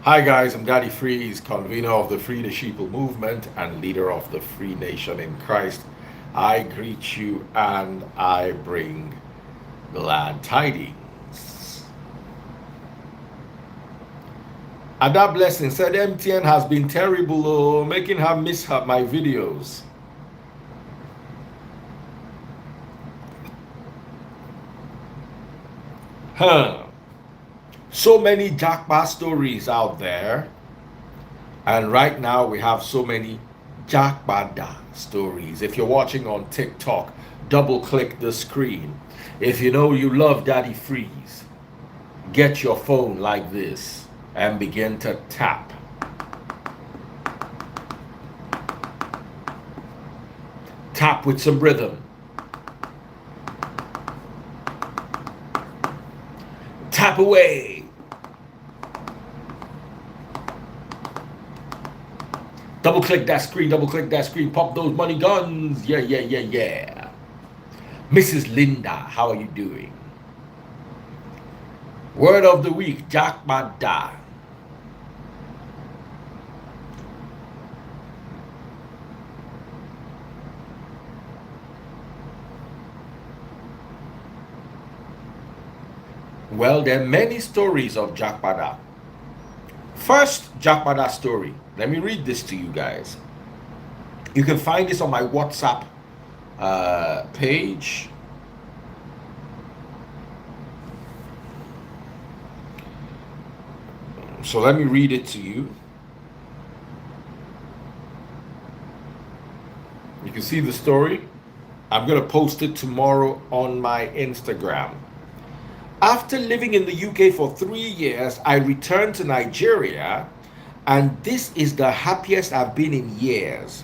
Hi guys, I'm Daddy Freeze, convener of the Free the Sheeple movement and leader of the Free Nation in Christ. I greet you and I bring glad tidings. Ada Blessing said MTN has been terrible, making her miss my videos. Huh. So many Japa stories out there. And right now we have so many Japada stories. If you're watching on TikTok, double click the screen. If you know you love Daddy Freeze, get your phone like this and begin to tap. Tap with some rhythm. Tap away. Double click that screen, pop those money guns. Yeah. Mrs. Linda, how are you doing? Word of the week, Japada. Well, there are many stories of Japada. First Japada story. Let me read this to you guys. You can find this on my WhatsApp page. So let me read it to you. You can see the story. I'm going to post it tomorrow on my Instagram. After living in the UK for 3 years, I returned to Nigeria, and this is the happiest I've been in years.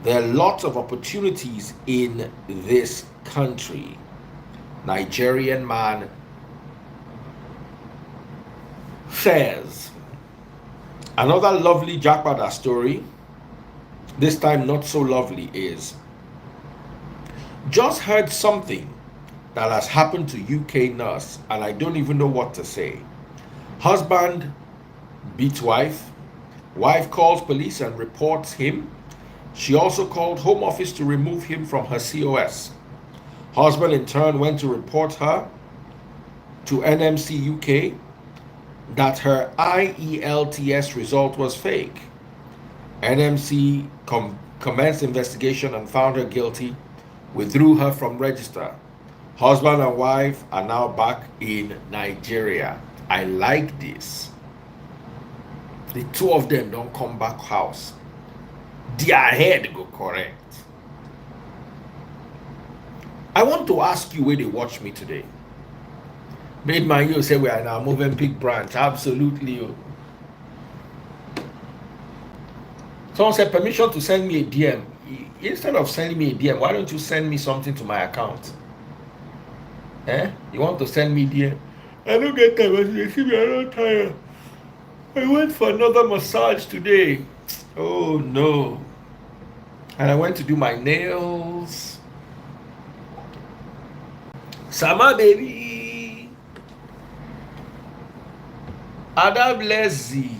There are lots of opportunities in this country. Nigerian man says. Another lovely Japada story, this time not so lovely, is just heard something that has happened to UK nurse and I don't even know what to say. Husband beats wife. Wife calls police and reports him. She also called Home Office to remove him from her COS. Husband in turn went to report her to NMC UK that her IELTS result was fake. NMC commenced investigation and found her guilty, withdrew her from register. Husband and wife are now back in Nigeria. I like this. The two of them don't come back house. Their head go correct. I want to ask you where they watch me today. Made my you say we are now moving big branch. Absolutely. Someone said permission to send me a DM. Instead of sending me a DM, why don't you send me something to my account? You want to send me DM? I don't get time. You see me, I'm not tired. I went for another massage today. Oh no. And I went to do my nails. Sama baby. Adam Lazy.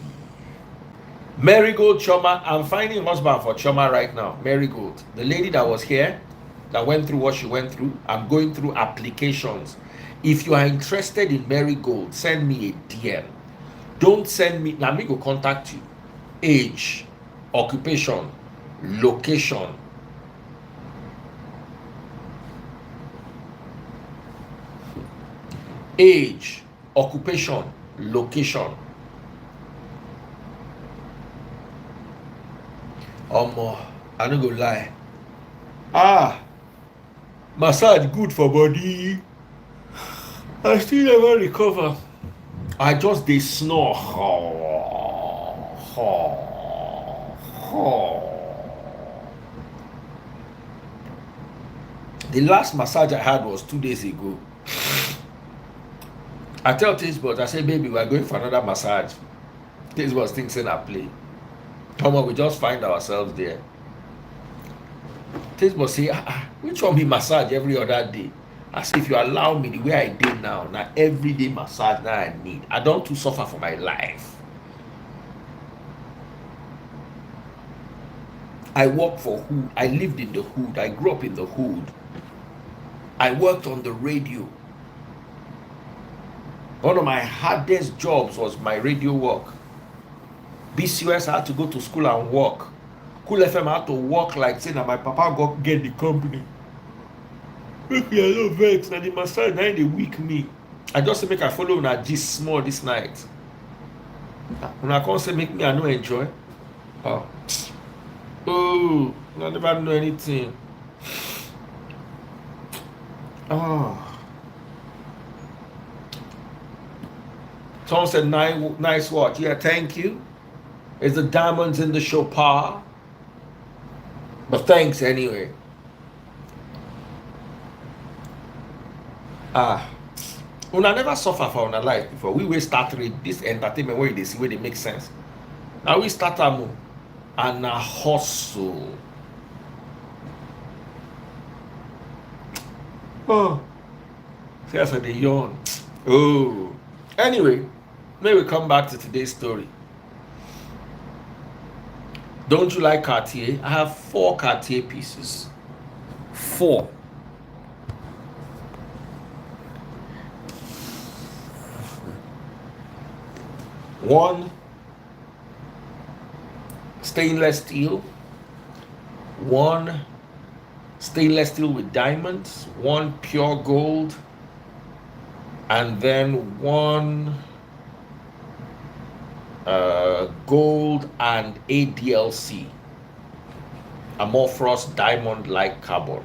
Marigold Choma. I'm finding husband for Choma right now. Marigold. The lady that was here, that went through what she went through. I'm going through applications. If you are interested in Marigold, send me a DM. Don't send me, now me go contact you. Age, occupation, location. Age, occupation, location. I no go lie. Ah, massage good for body. I still never recover. I just dey snore. The last massage I had was 2 days ago. I tell Tazebot, I say, baby, we're going for another massage. Tazebot thinks in a play. Come on, we just find ourselves there. Tazebot say, which one be massage every other day? I say, if you allow me the way I did now everyday massage that I need. I don't too suffer for my life. I work for hood. I lived in the hood. I grew up in the hood. I worked on the radio. One of my hardest jobs was my radio work. BCS I had to go to school and work. Cool FM I had to work like saying that my papa got get the company. Make me a little vex. Now the massage now they weak me. I just say make I follow una gist small this night. When I can't say make me I no enjoy. Oh, I never know anything. Oh. Someone said nice watch. Yeah, thank you. Is the diamonds in the Japa? But thanks anyway. Una never suffer for una life before. We will start read this entertainment where they see where they make sense. Now we start and a hustle. Oh, see, I said they yawn. Oh, anyway, may we come back to today's story. Don't you like Cartier? I have 4 Cartier pieces. 4. One stainless steel, one stainless steel with diamonds, one pure gold, and then one gold and ADLC, amorphous diamond-like carbon.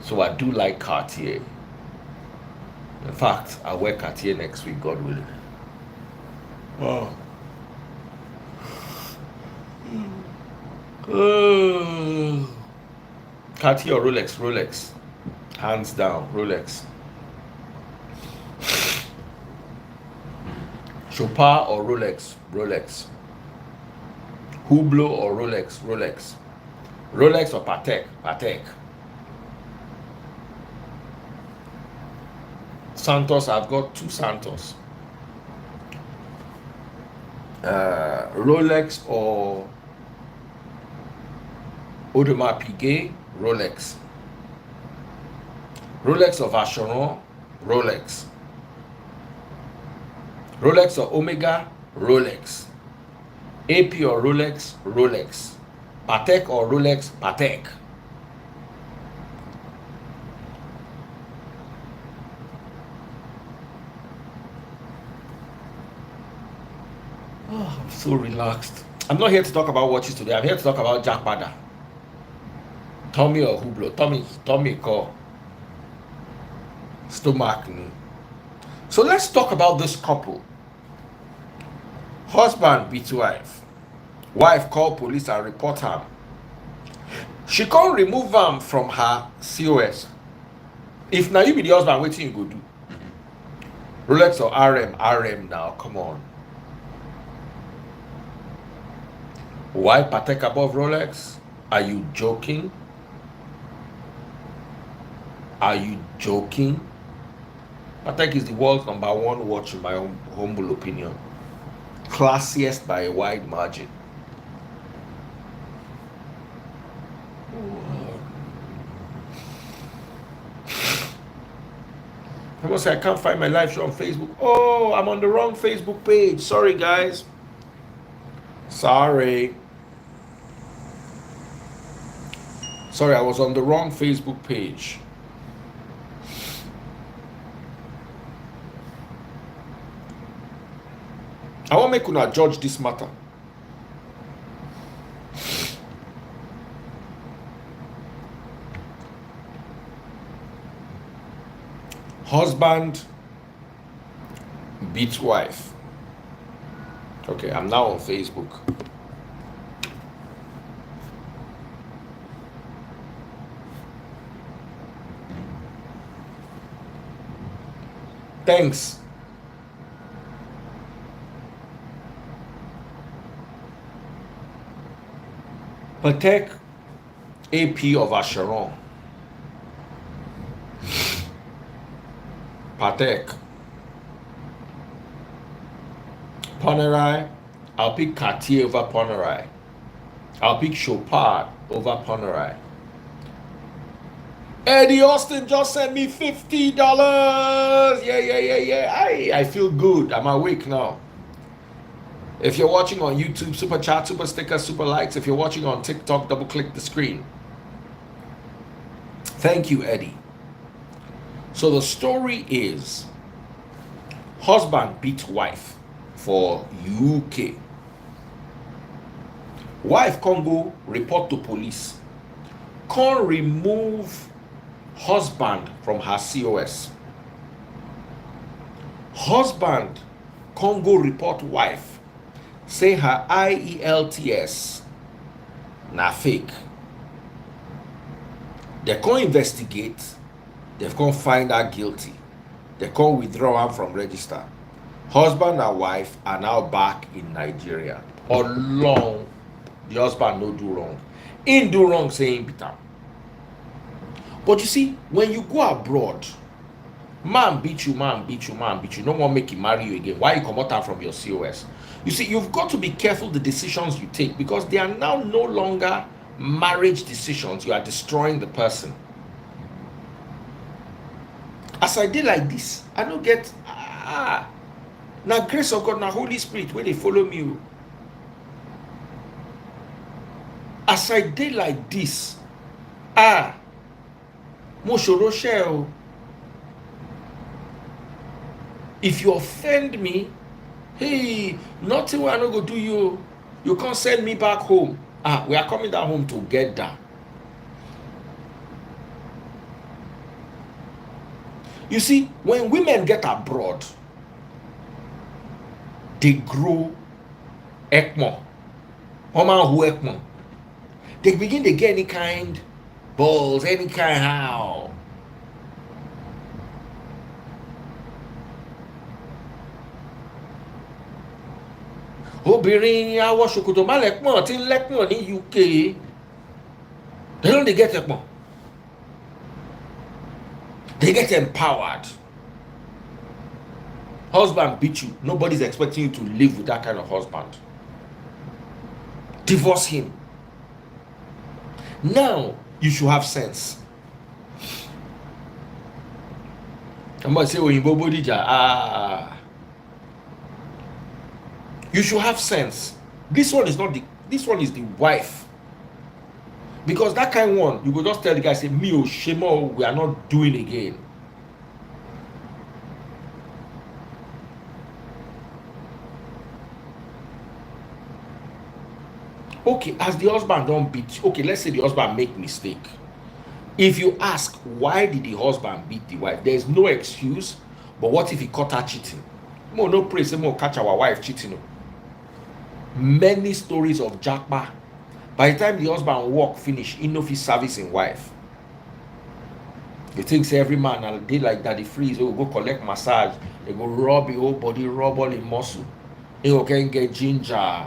So I do like Cartier. In fact, I'll wear Cartier next week, God willing. Wow. Cartier or Rolex? Rolex. Hands down, Rolex. Japa or Rolex? Rolex. Hublot or Rolex? Rolex. Rolex or Patek? Patek. Santos, I've got 2 Santos. Rolex or Audemars Piguet? Rolex. Rolex or Vacheron? Rolex. Rolex or Omega? Rolex. AP or Rolex? Rolex. Patek or Rolex? Patek. Oh, I'm so relaxed. I'm not here to talk about watches today. I'm here to talk about Japada. Tommy or Hublot? Tommy call. Stomach. So let's talk about this couple. Husband beats wife. Wife call police and report her. She can't remove them from her COS. If now you be the husband, what you go do? Rolex or RM now, come on. Why Patek above Rolex? Are you joking? Are you joking? Patek is the world's #1 watch in my humble opinion. Classiest by a wide margin. I must say I can't find my live show on Facebook. Oh, I'm on the wrong Facebook page. Sorry, guys. Sorry, I was on the wrong Facebook page. I want make una judge this matter. Husband beats wife. Okay, I'm now on Facebook. Thanks. Patek AP of Acheron. Patek. Panerai. I'll pick Cartier over Panerai. I'll pick Chopard over Panerai. Eddie Austin just sent me $50. Yeah. I feel good. I'm awake now. If you're watching on YouTube, super chat, super sticker, super likes. If you're watching on TikTok, double click the screen. Thank you, Eddie. So the story is husband beats wife for UK. Wife can't go report to police. Can't remove husband from her COS. Husband can't go report wife. Say her IELTS na fake. They can't investigate. They can't find her guilty. They can't withdraw her from register. Husband and wife are now back in Nigeria. Or long, the husband no do wrong. In do wrong saying bitter. But you see, when you go abroad, man beat you. No one make him marry you again. Why you come out from your COS? You see, you've got to be careful the decisions you take because they are now no longer marriage decisions. You are destroying the person. As I did like this, I don't get now grace of God, now Holy Spirit, where they follow me. As I did like this, if you offend me, hey, nothing will I not go do you. You can't send me back home. We are coming down home together. You see, when women get abroad, they grow ekmo. They begin to get any kind balls, any kind how. Obìnrin awọ ṣòkòtò má lẹ́pọ̀n tí ń lẹ́pọ̀n ní UK. They don't get lẹ́pọ̀n. They get empowered. Husband beat you. Nobody's expecting you to live with that kind of husband. Divorce him. Now you should have sense. I'm going to say Oyinbo Bodija. You should have sense. This one is not this one is the wife. Because that kind one, you go just tell the guy, say, me shemo, we are not doing again. Okay, as the husband don't beat, okay, let's say the husband make mistake. If you ask, why did the husband beat the wife? There's no excuse, but what if he caught her cheating? No praise, no catch our wife cheating. Many stories of Japa. By the time the husband work finish, he no fit service in wife. You think say every man a day like that, he freeze, go collect massage, they go rub your whole body, rub all the muscle. He go can get ginger.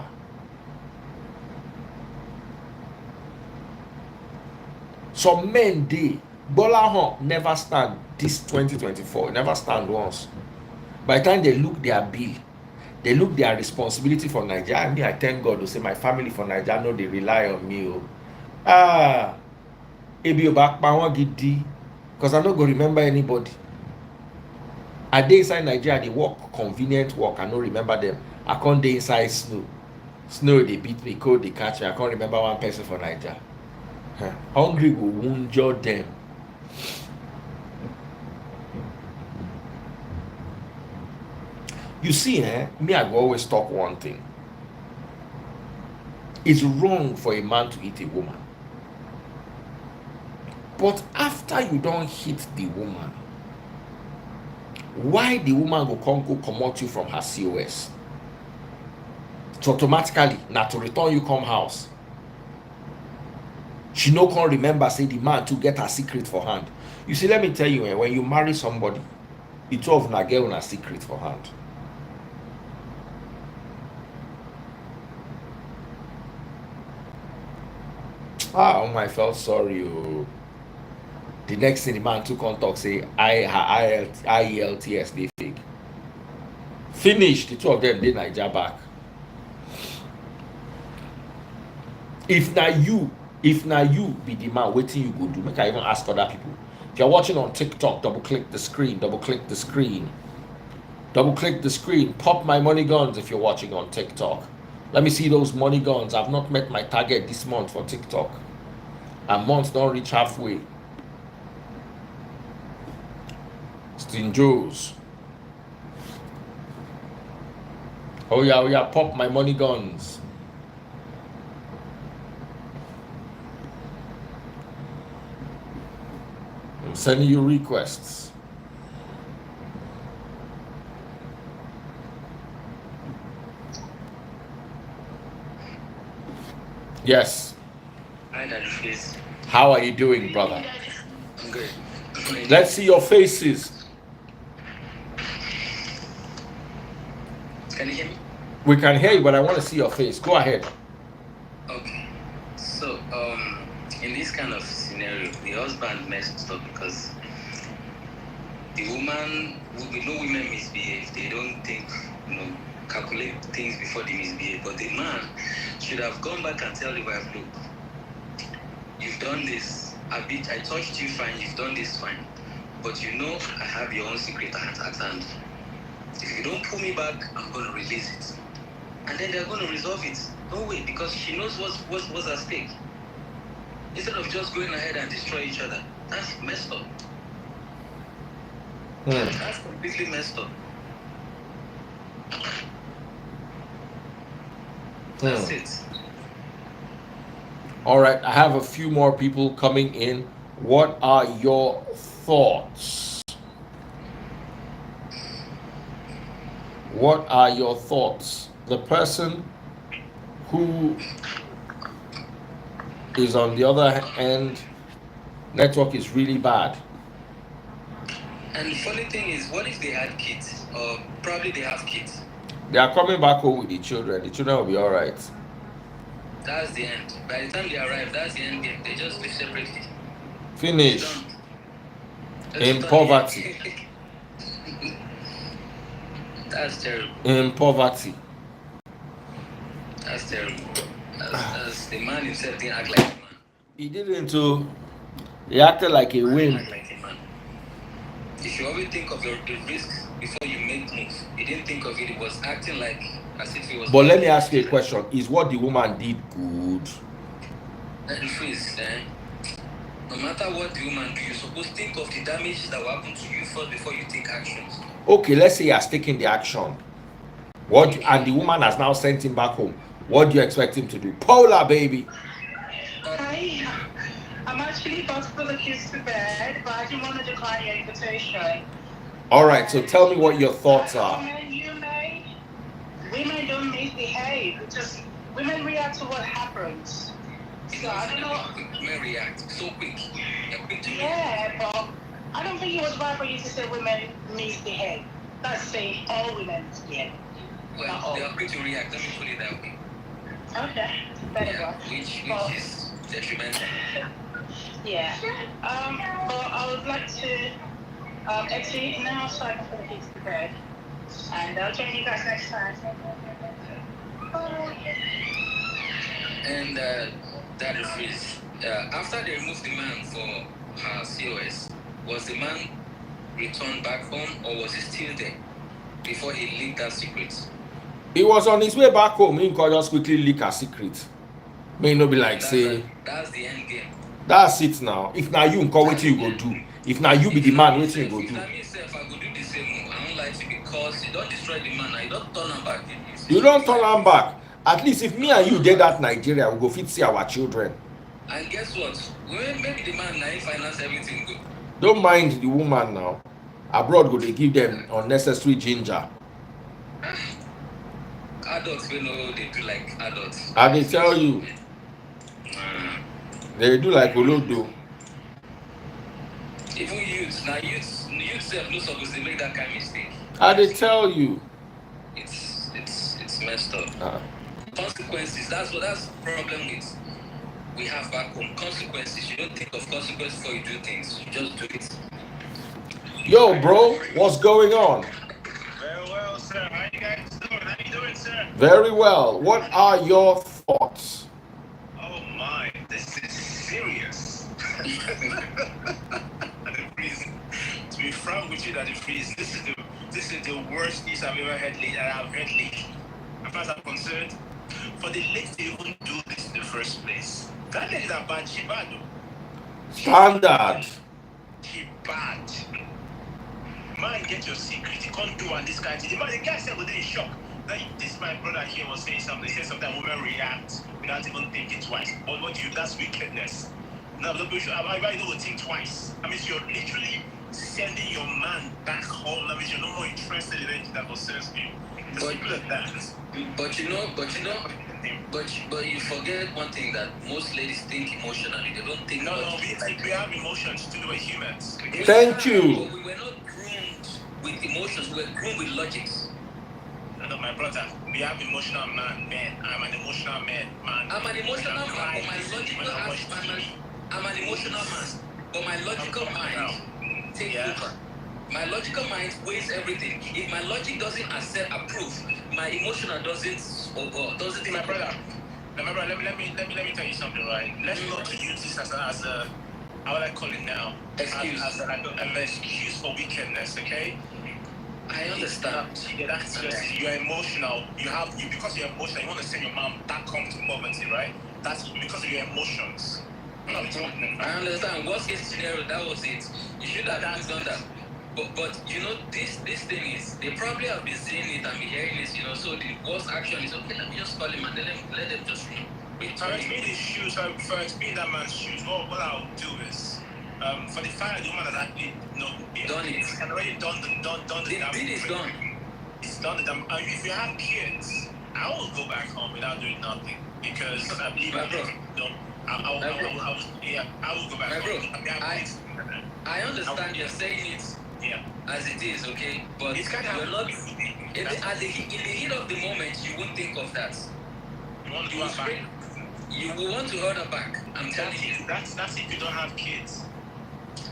Some men dey Bola never stand this 2024, never stand once. By the time they look their bill, they look their responsibility for Nigeria. I mean, I thank God to say my family for Nigeria, no, they rely on me. Ebi back gidi, because I not go remember anybody. I dey inside Nigeria, they work convenient work. I don't remember them. I can't dey inside snow. Snow they beat me, cold they catch me. I can't remember one person for Nigeria. Hungry will wunjure them. You see, me, I go always talk one thing. It's wrong for a man to hit a woman. But after you don't hit the woman, why the woman go come out you from her COS? So automatically, now to return you come house. She no can remember say the man to get her secret for hand. You see, let me tell you, when you marry somebody, the two of them get a secret for hand. I felt sorry. Oh. The next thing the man took on talk say IELTS they fake. Finish, the two of them did Naija back. If na you be the man, waiting you go do. Make I even ask other people. If you're watching on TikTok, double click the screen, double click the screen. Double click the screen. Pop my money guns if you're watching on TikTok. Let me see those money guns. I've not met my target this month for TikTok. And months don't reach halfway. Stinjos. Oh yeah, pop my money guns. I'm sending you requests. Yes. Hi, Daddy Face. How are you doing, brother? I'm good. Let's see your faces. Can you hear me? We can hear you, but I want to see your face. Go ahead. Okay. So, in this kind of scenario, the husband messed up because the woman, we know women misbehave. They don't think, calculate things before they misbehave. But the man should have gone back and tell the wife, look, you've done this. I touched you fine. You've done this fine. But I have your own secret at hand. If you don't pull me back, I'm going to release it. And then they're going to resolve it. No way, because she knows what's at stake. Instead of just going ahead and destroy each other. That's messed up. That's completely messed up. That's it. All right, I have a few more people coming in. What are your thoughts? What are your thoughts? The person who is on the other end, network is really bad. And the funny thing is, what if they had kids? Or probably they have kids. They are coming back home with the children. The children will be all right. That's the end. By the time they arrive, that's the end game. They just live separately. Finish. In poverty. That's terrible. In poverty. That's terrible. That's the man himself didn't act like a man. He didn't too. He acted like a wimp. Like a man. If you always think of the risks before you make moves, he didn't think of it. He was acting like as if he was. But let me ask you a question: is what the woman did good? That is, no matter what the woman do, you're supposed to think of the damage that will happen to you first before you take actions. Okay, let's say he has taken the action. And the woman has now sent him back home. What do you expect him to do? Paula, baby. Hi. I'm actually about to put the kids to bed, but I didn't want to decline your invitation. All right, so tell me what your thoughts are. Women don't misbehave. Women react to what happens. So I don't know. Women react so quick. Yeah, but I don't think it was right for you to say women misbehave. That's saying all women misbehave. Well, they are quick to react. Let me put it that way. Okay, better go. Which is detrimental. Yeah. But I would like to exit now so I can put the kids to bed. And I'll join you guys next time. And that is after they removed the man for her COS, was the man returned back home or was he still there before he leaked that secret? He was on his way back home. He could just quickly leak a secret. May not be like say. That's the end game. That's it now. If now you what you go do. If now you be the man, what you go do. If I myself, I go do the same. I don't like to be caught because you don't destroy the man, you don't turn him back. You don't turn am back. At least if me and you dey that Nigeria, we go fit see our children. And guess what? Maybe the man now finance everything good. Don't mind the woman now. Abroad go dey give them unnecessary ginger. Adults, you know, they do like adults. I dey tell you, they do like Olodo. Even youths, now youths self no supposed to make that kind of mistake. I dey tell you. It's messed up. Consequences, that's the problem with we have back home. Consequences. You don't think of consequences before you do things. You just do it. Yo, bro, what's going on? Very well, sir. How you guys doing? How you doing, sir? Very well. What are your thoughts? Oh my, this is serious. To be frank with you, that this is the worst news I've ever heard lately. As far as I'm concerned, for the ladies to even do this in the first place, that lady is a bad. She bad though. Standard. She bad. Man, get your secret. You can't do on this guy. The guy said within shock. That this my brother here was saying something. He said something women react without even thinking twice. But what you that's wickedness. Now the bush I don't think twice. I mean you're literally sending your man back home. That means you're no more interested in anything that concerns you. But you forget one thing, that most ladies think emotionally. They don't think. No, we have emotions too. We're humans. Thank you. But we were not groomed with emotions. We were groomed with logics. No, my brother, we have emotional man. I'm an emotional man. I'm an emotional man, but my logical I'm an emotional man, but my logical mind takes over. My logical mind weighs everything. If my logic doesn't approve, my emotional doesn't. My brother, let me tell you something, right? Let's not use this as a how would I call it now? Excuse. As an excuse for wickedness, okay? I understand. Yeah, that's just you're emotional. Because you're emotional, you want to send your mom back home to poverty, right? That's because of your emotions. I understand. Worst case scenario, that was it. You should have done that. But you know, this thing is, they probably have been seeing it and been hearing this, you know, so the worst action is, okay, let me just call him and let them just for being that man's shoes, what I'll do is, for the fact that the woman has actually done it. It's already done the The deed is done. It's done. If you have kids, I will go back home without doing nothing because I believe I will go back home. I understand you're saying it as it is, okay? But you're not. In the heat of the moment, you won't think of that. You want to do her back. You will want to hold her back. I'm telling you. That's if you don't have kids.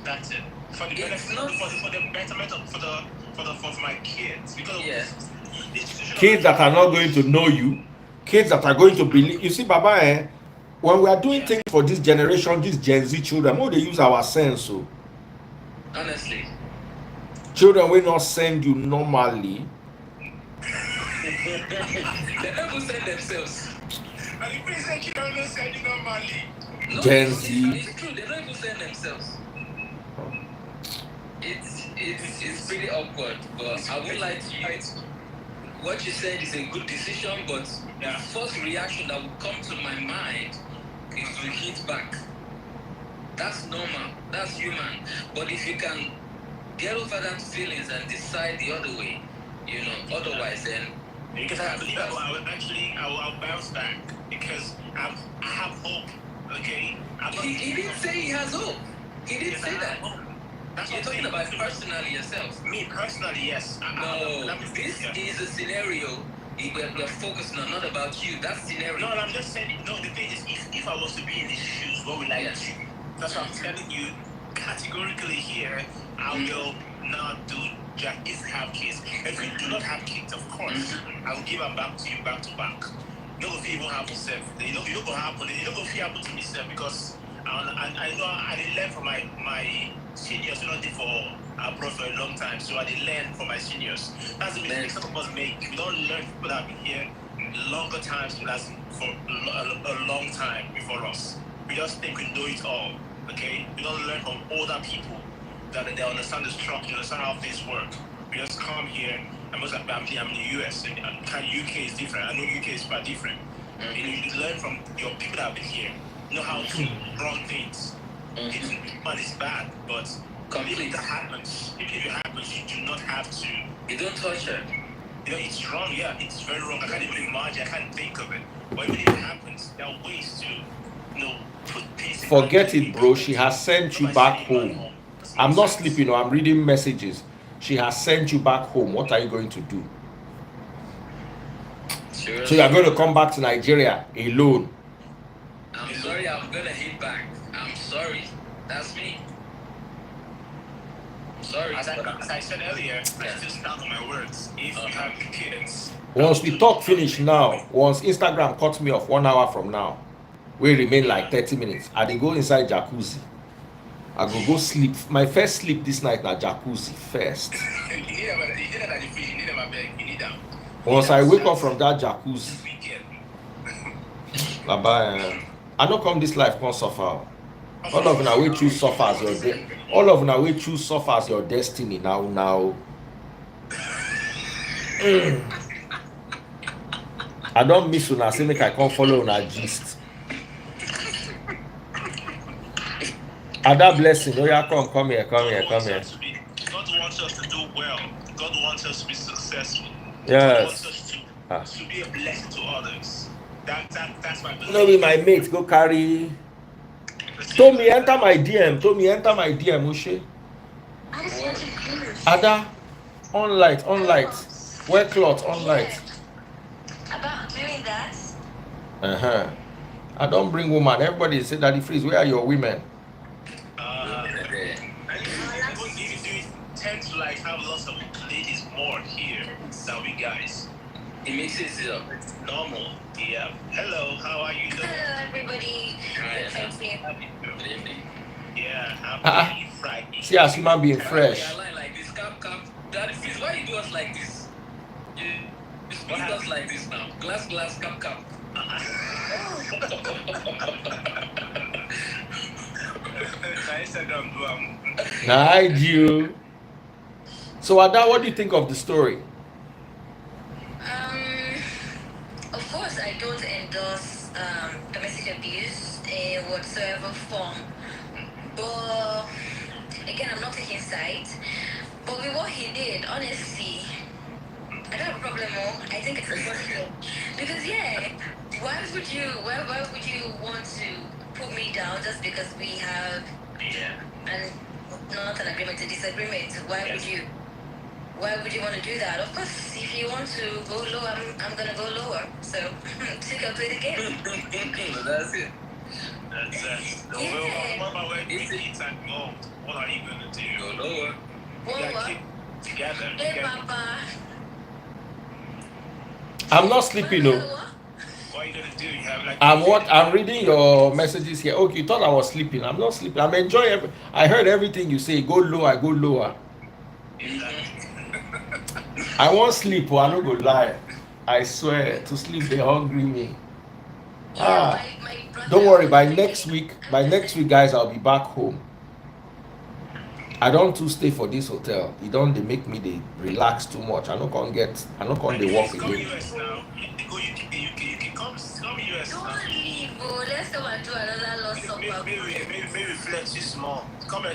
That's it. For the benefit, for the betterment for my kids, because kids that are not going to know you, kids that are going to believe. You see, Baba, when we are doing things for this generation, these Gen Z children, they use our sense. So honestly, children will not send you normally. They never send themselves. And the president children don't send you normally. No, Gen Z. It's true. They don't even send themselves. It's pretty awkward, but I would like to use what you said is a good decision, but the first reaction that would come to my mind is to hit back. That's normal, that's human. But if you can get over that feelings and decide the other way, you know, otherwise then. Because I believe I'll bounce back because I have hope, okay? He didn't say he has hope. He didn't say that. You're talking about personally yourself. Me personally, yes. This is a scenario we're focusing on, not about you. That scenario. No, I'm just saying. No, the thing is, if I was to be in his shoes, what would I do? That's what I'm telling you categorically here. I will not do Jack if you have kids. If you do not have kids, of course, I will give them back to you back to back. You know, if it won't happen, self. You know, it won't happen. You know, if it happen to me, self, because I know I didn't learn from my seniors. We not did for abroad for a long time, so I didn't learn from my seniors. That's the mistake some of us make. We don't learn from people that have been here longer times with us for a long time before us. We just think we know it all. Okay, we don't learn from older people that they understand the structure, understand how things work. We just come here and I'm in the US, and UK is different. I know UK is quite different. You learn from your people that have been here. You know how to run things. It's bad, but if that happens, if it happens, you do not have to. You don't touch her. It's wrong. Yeah, it's very wrong. I can't even imagine. I can't think of it. But even if it happens, there are ways to, put peace. Forget it, bro. She has sent you back home. I'm not sleeping. I'm reading messages. She has sent you back home. What are you going to do? Seriously? So you are going to come back to Nigeria alone? I'm sorry. I'm gonna hit back. I'm sorry. That's me. Sorry. As I said earlier, I still stand on my words. If you have kids. Once we talk finish now, once Instagram cuts me off 1 hour from now, we remain like 30 minutes. I dey go inside jacuzzi. I go sleep. My first sleep this night na jacuzzi first. You need them, I beg. You need them. Once I wake up from that jacuzzi, bye. I no come this life come suffer. All of una wey choose suffer as your all of una wey choose suffer as your destiny now. I don't miss una say make I come follow una gist. Ada blessing, oh yeah, come here. God wants us to do well. God wants us to be successful. Yes. God wants us to be a blessing to others. That's my belief. No be my mate, go carry. Told me enter my DM, Ushe. Ada, on light. Wear cloth, on light. About doing that? I don't bring woman. Everybody say Daddy Freeze, where are your women? Tend to have lots of ladies more here than we guys. It makes it easier. Normal. Yeah. Hello, how are you doing? Hello, everybody. Hi, Thank you. Good evening. Yeah, happy Friday. See as human being fresh. I like this. Come. Daddy Freeze, why you do us like this? You do us like this now. Glass, come. Hi, you. So Ada, what do you think of the story? Of course, I don't endorse domestic abuse in whatsoever form. But again, I'm not taking sides. But with what he did, honestly, I don't have a problem. I think it's important because why would you want to put me down just because we have not an agreement, a disagreement? Why would you want to do that? Of course, if you want to go low, I'm gonna go lower. So take a play the game. That's it. That's it. What about when we eat and go? What are you gonna do? Go lower. Together. Hey, Papa. I'm not sleeping though. What are you gonna do? You have I'm reading your messages here. Okay, you thought I was sleeping. I'm not sleeping. I'm enjoying I heard everything you say. Go low, I go lower. I won't sleep, I no go lie. I swear, to sleep they hungry me. Don't worry, by next week, guys, I'll be back home. I don't too stay for this hotel. They make me they relax too much. I no can they walk again. Go US now. Go UK. Come US now. Don't leave, bro. Let's go and do another loss of Maybe flex you small. Come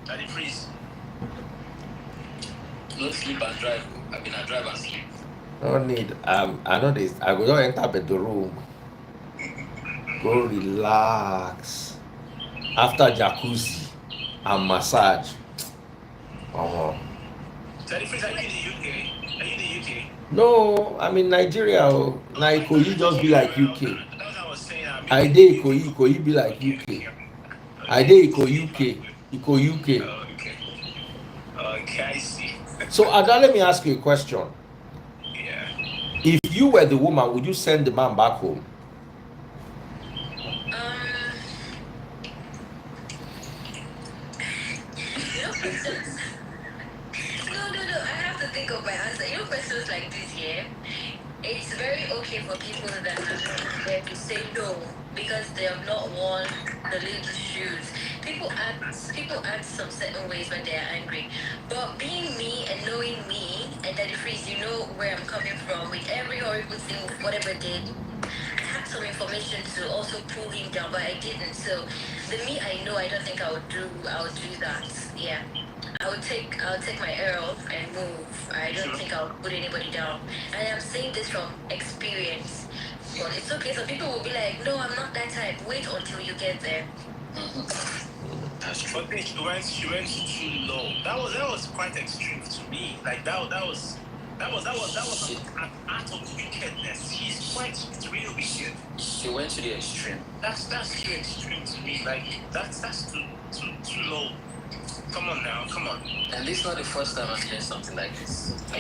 Daddy Freeze. Don't sleep and drive. I've been a drive and sleep. No need. I know this. I will just enter the room. Go relax. After jacuzzi and massage. Daddy Freeze, are you in the UK? No, I'm in Nigeria. Now Ikoyi just be like UK. That's what I was saying. I dey Ikoyi be like UK. I dey Ikoyi UK. Okay, I see. So Ada, let me ask you a question. Yeah. If you were the woman, would you send the man back home? No. I have to think of my answer. Questions like this here, it's very okay for people that have there to say no because they have not worn the little shoes. people act some certain ways when they are angry. But being me and knowing me and Daddy Freeze, you know where I'm coming from with every horrible thing, whatever did. I had some information to also pull him down, but I didn't. So the me I know, I don't think I would do that. Yeah. I'll take my arrow and move. I don't think I'll put anybody down. And I'm saying this from experience. But it's okay. So people will be like, no, I'm not that type. Wait until you get there. That's true. But then she went too low. That was quite extreme to me. Like that was an act of wickedness. It's really wicked. She went to the extreme. That's too extreme to me. Like that's too low. Come on now, come on. And this is not the first time I'm hearing something like this. I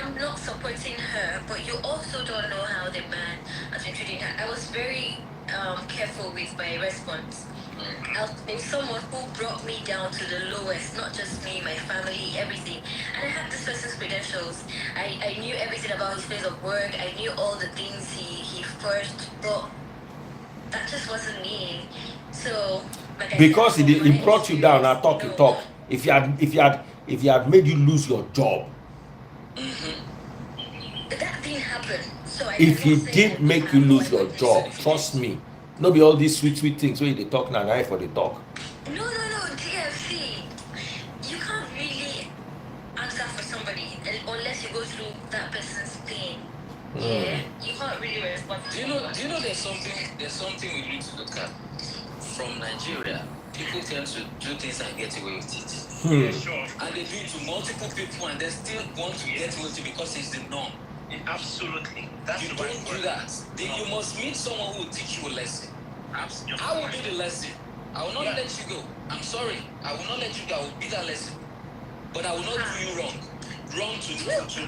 am not supporting her, but you also don't know how the man has been treating her. I was very careful with my response. I've been someone who brought me down to the lowest, not just me, my family, everything. And I had this person's credentials. I knew everything about his place of work. I knew all the things he first, but that just wasn't me. So like because he brought you down. Now talk. If he had made you lose your job, that didn't happen. So if he did make you lose your job, trust me, no be all these sweet things where they talk now for the talk. No, TFC. You can't really answer for somebody unless you go through that person's pain. Yeah, you can't really respond. Do you know there's something we need to look at? From Nigeria, people tend to do things and get away with it. Yeah, sure. And they do it to multiple people and they still want to get away with it because it's the norm. Absolutely. That's You the don't right do word. that. Then you must meet someone who will teach you a lesson. Absolutely. I will do the lesson. I will not let you go. I'm sorry. I will not let you go. I will be that lesson. But I will not do you wrong. Wrong to get to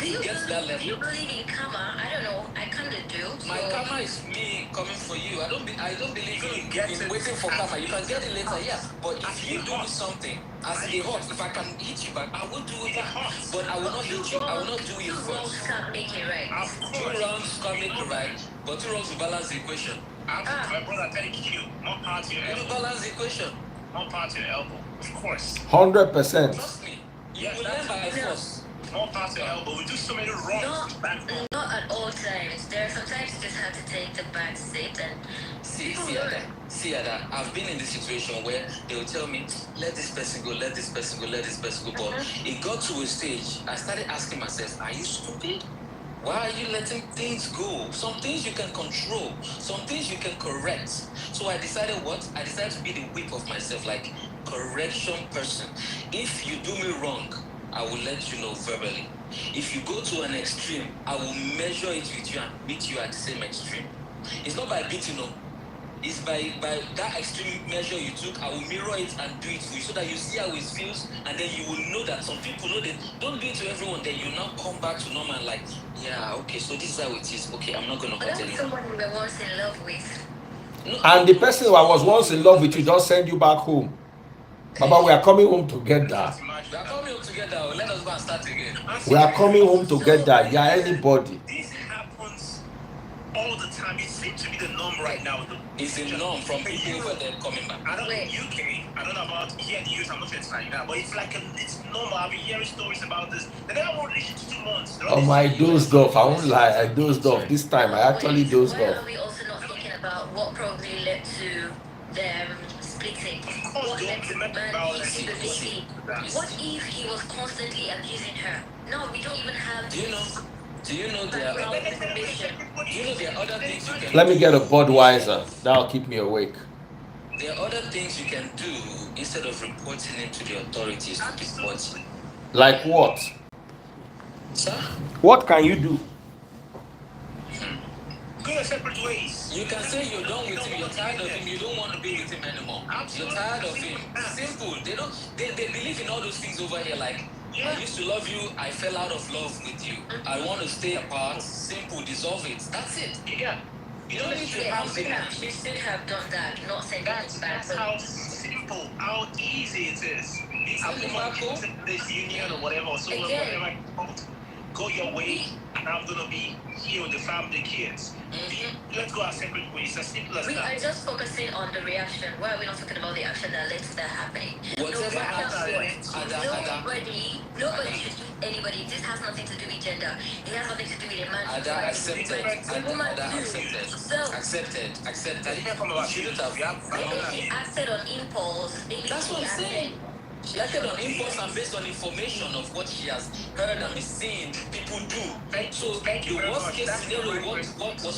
that level. Do you believe in karma? I don't know. I kind of do. My karma is me coming for you. I don't believe in waiting for karma. You can get it later, yeah. But if you do something as a hurt, if I can hit you back, I will do it back. But I will not hit you. I will not do it Two wrongs first. can't make it right. Two wrongs can't make it right, but two wrongs will balance the equation. My brother, thank you. More power to your You will elbow. balance the equation. More power to your elbow. Of course. 100%. Trust me. You will learn by force. More power to your elbow. We do so many wrongs. Not at all times. There are sometimes you just have to take the back seat and See Ada, I've been in this situation where they will tell me, let this person go. But it got to a stage, I started asking myself, are you stupid? Why are you letting things go? Some things you can control, some things you can correct. So I decided to be the whip of myself, like correction person. If you do me wrong, I will let you know verbally. If you go to an extreme, I will measure it with you and meet you at the same extreme. It's not by beating, no. It's by that extreme measure you took, I will mirror it and do it for you so that you see how it feels, and then you will know that some people know that don't do it to everyone, then you now come back to normal like, yeah, okay, so this is how it is. Okay, I'm not gonna hurt anyone. someone you were once in love with. No, And the person who was once in love with you just send you back home. Baba, we are coming home together. we are coming home together. Let us go and start again. We are coming home together. Yeah, anybody. This happens all the time. It seems to be the norm right now. It's a norm from people over there coming back. I don't know UK. I don't know about here in the US. I'm not sure it's like that, but it's like it's normal. I've been hearing stories about this. They never won't reach 2 months. Oh my, dozed off. I won't lie, I dozed off. This time I actually dozed Why off. are we also not thinking about what probably led to them splitting? What led to the man hitting the lady? What if he was constantly abusing her? No, we don't even have. Do you know there are other things you can Let me get a Budweiser. That'll keep me awake. There are other things you can do instead of reporting it to the authorities to report you. Like what? Sir? What can you do? Go your separate ways. You can say you're done with him, you're tired of him, you don't want to be with him anymore. You're tired of him. Simple. They believe in all those things over here like, I used to love you, I fell out of love with you. I want to stay apart. Simple, dissolve it. That's it. Yeah. You don't need to have it. You should have done that, not sending it back. That's how simple, how easy it is. This union or whatever, or so whatever. go your way, and I'm gonna be here with the family, kids. Let's go our separate ways. As simple as We that. are just focusing on the reaction. Why are we not talking about the action that led to that happening? Whatever No matter happens, what, nobody should hit anybody. This has nothing to do with gender. It has nothing to do with a man. Ada accepted. A woman Ada too. accepted. So Accepted. That didn't come about You you. shouldn't have. maybe she acted on impulse. Maybe That's what she I'm acted. saying. She acted on impulse and based on information of what she has heard and been seeing people do. So Thank you the very worst much. case That's the scenario right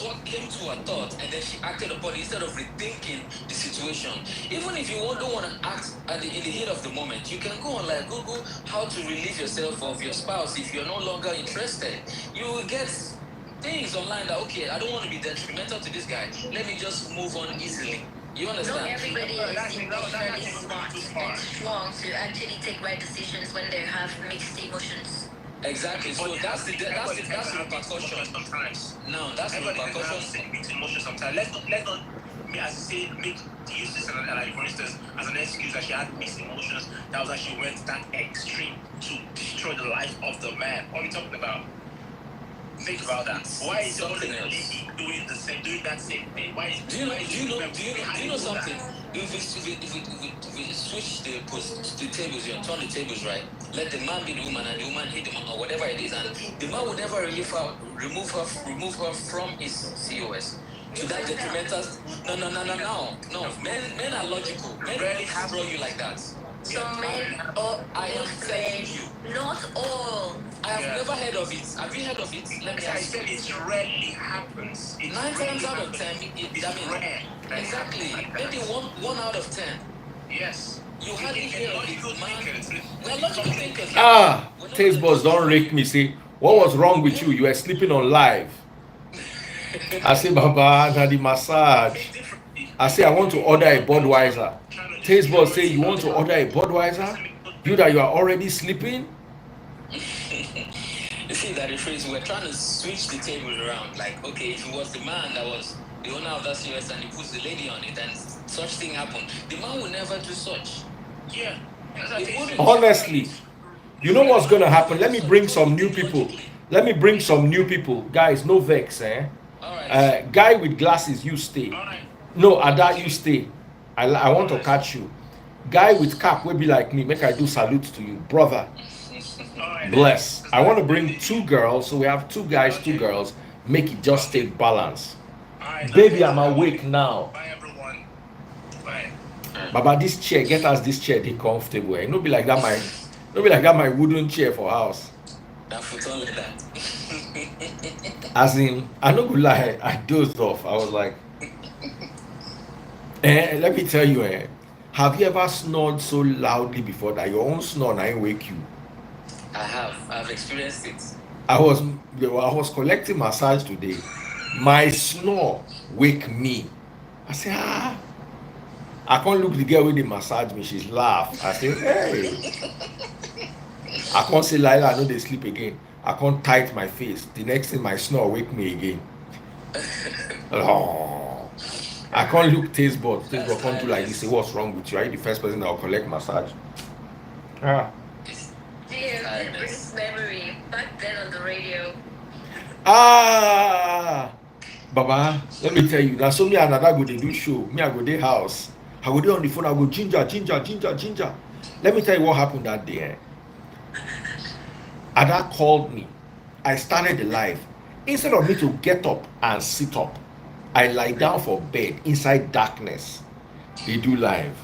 what came to her thought, and then she acted upon it instead of rethinking the situation. Even if you don't want to act in the heat of the moment, you can go on like Google how to relieve yourself of your spouse if you're no longer interested. You will get things online that, okay, I don't want to be detrimental to this guy. Let me just move on easily. You Not understand? everybody is That's emotionally too smart far. and strong to actually take right decisions when they have mixed emotions. Exactly. So that's the repercussion. Sometimes. Now that's the Everybody can repercussion. have mixed emotions sometimes. Let's not me as you say use this like for instance as an excuse that she had mixed emotions. That was that she went that extreme to destroy the life of the man. What are we talking about? Think about that. Why is Something something else. doing that same thing? Why is Do you know something? If we switch the tables here, turn the tables right, let the man be the woman and the woman hit the man or whatever it is, and the man will never remove her from his COS. To that detrimental. No. Men are logical. Men rarely throw you like that. Some men are I am telling you. not all. I have never heard of it. Have you heard of it? Let me I ask said you. it rarely happens. It's 9 rarely times out of happens. 10, It's I mean, rare. exactly. Maybe one out of 10. Yes. You hardly hear of logical it, man. thinkers. We're logical thinkers. Taste buds, don't rake me. See, what was wrong with you? You were sleeping on live. I say, Baba, na the massage. I say, I want to order a Budweiser. Taste buds say, you want to order a Budweiser? You that you are already sleeping? You see that the phrase, we're trying to switch the table around. Like, okay, if it was the man that was the owner of that COS and he puts the lady on it and such thing happened, the man will never do such. Yeah. It wouldn't. Honestly, you know what's going to happen? Let me bring some new people. Guys, no vex, eh? All right. Guy with glasses, you stay. No, Ada, you stay. I want to catch you. Guy with cap will be like me. Make I do salute to you. Brother, bless. I want to bring 2 girls. So we have 2 guys, 2 girls. Make it just stay balanced. Baby, I'm awake now. Bye, everyone. Bye. Baba, this chair, get us this chair, they comfortable. Eh? No be like that my wooden chair for house. That foot on like that. As in, I no go lie, I dozed off. I was like, let me tell you, have you ever snored so loudly before that your own snore na wake you? I have. I've experienced it. I was collecting massage today. My snore wake me. I say, I can't look the girl with the massage me. She's laugh. I say, hey. I can't say Lila, I know they sleep again. I can't tight my face. The next thing my snore wake me again. Oh. I can't look taste bud. Taste bud can't do like this. Say, what's wrong with you? Are you the first person that will collect massage? It brings memory. Back then on the radio. Baba, let me tell you. Now, so me and another go they do show. Me, I go their house. I go there on the phone. I go ginger. Let me tell you what happened that day. Ada called me. I started the live. Instead of me to get up and sit up, I lie down for bed inside darkness. They do live.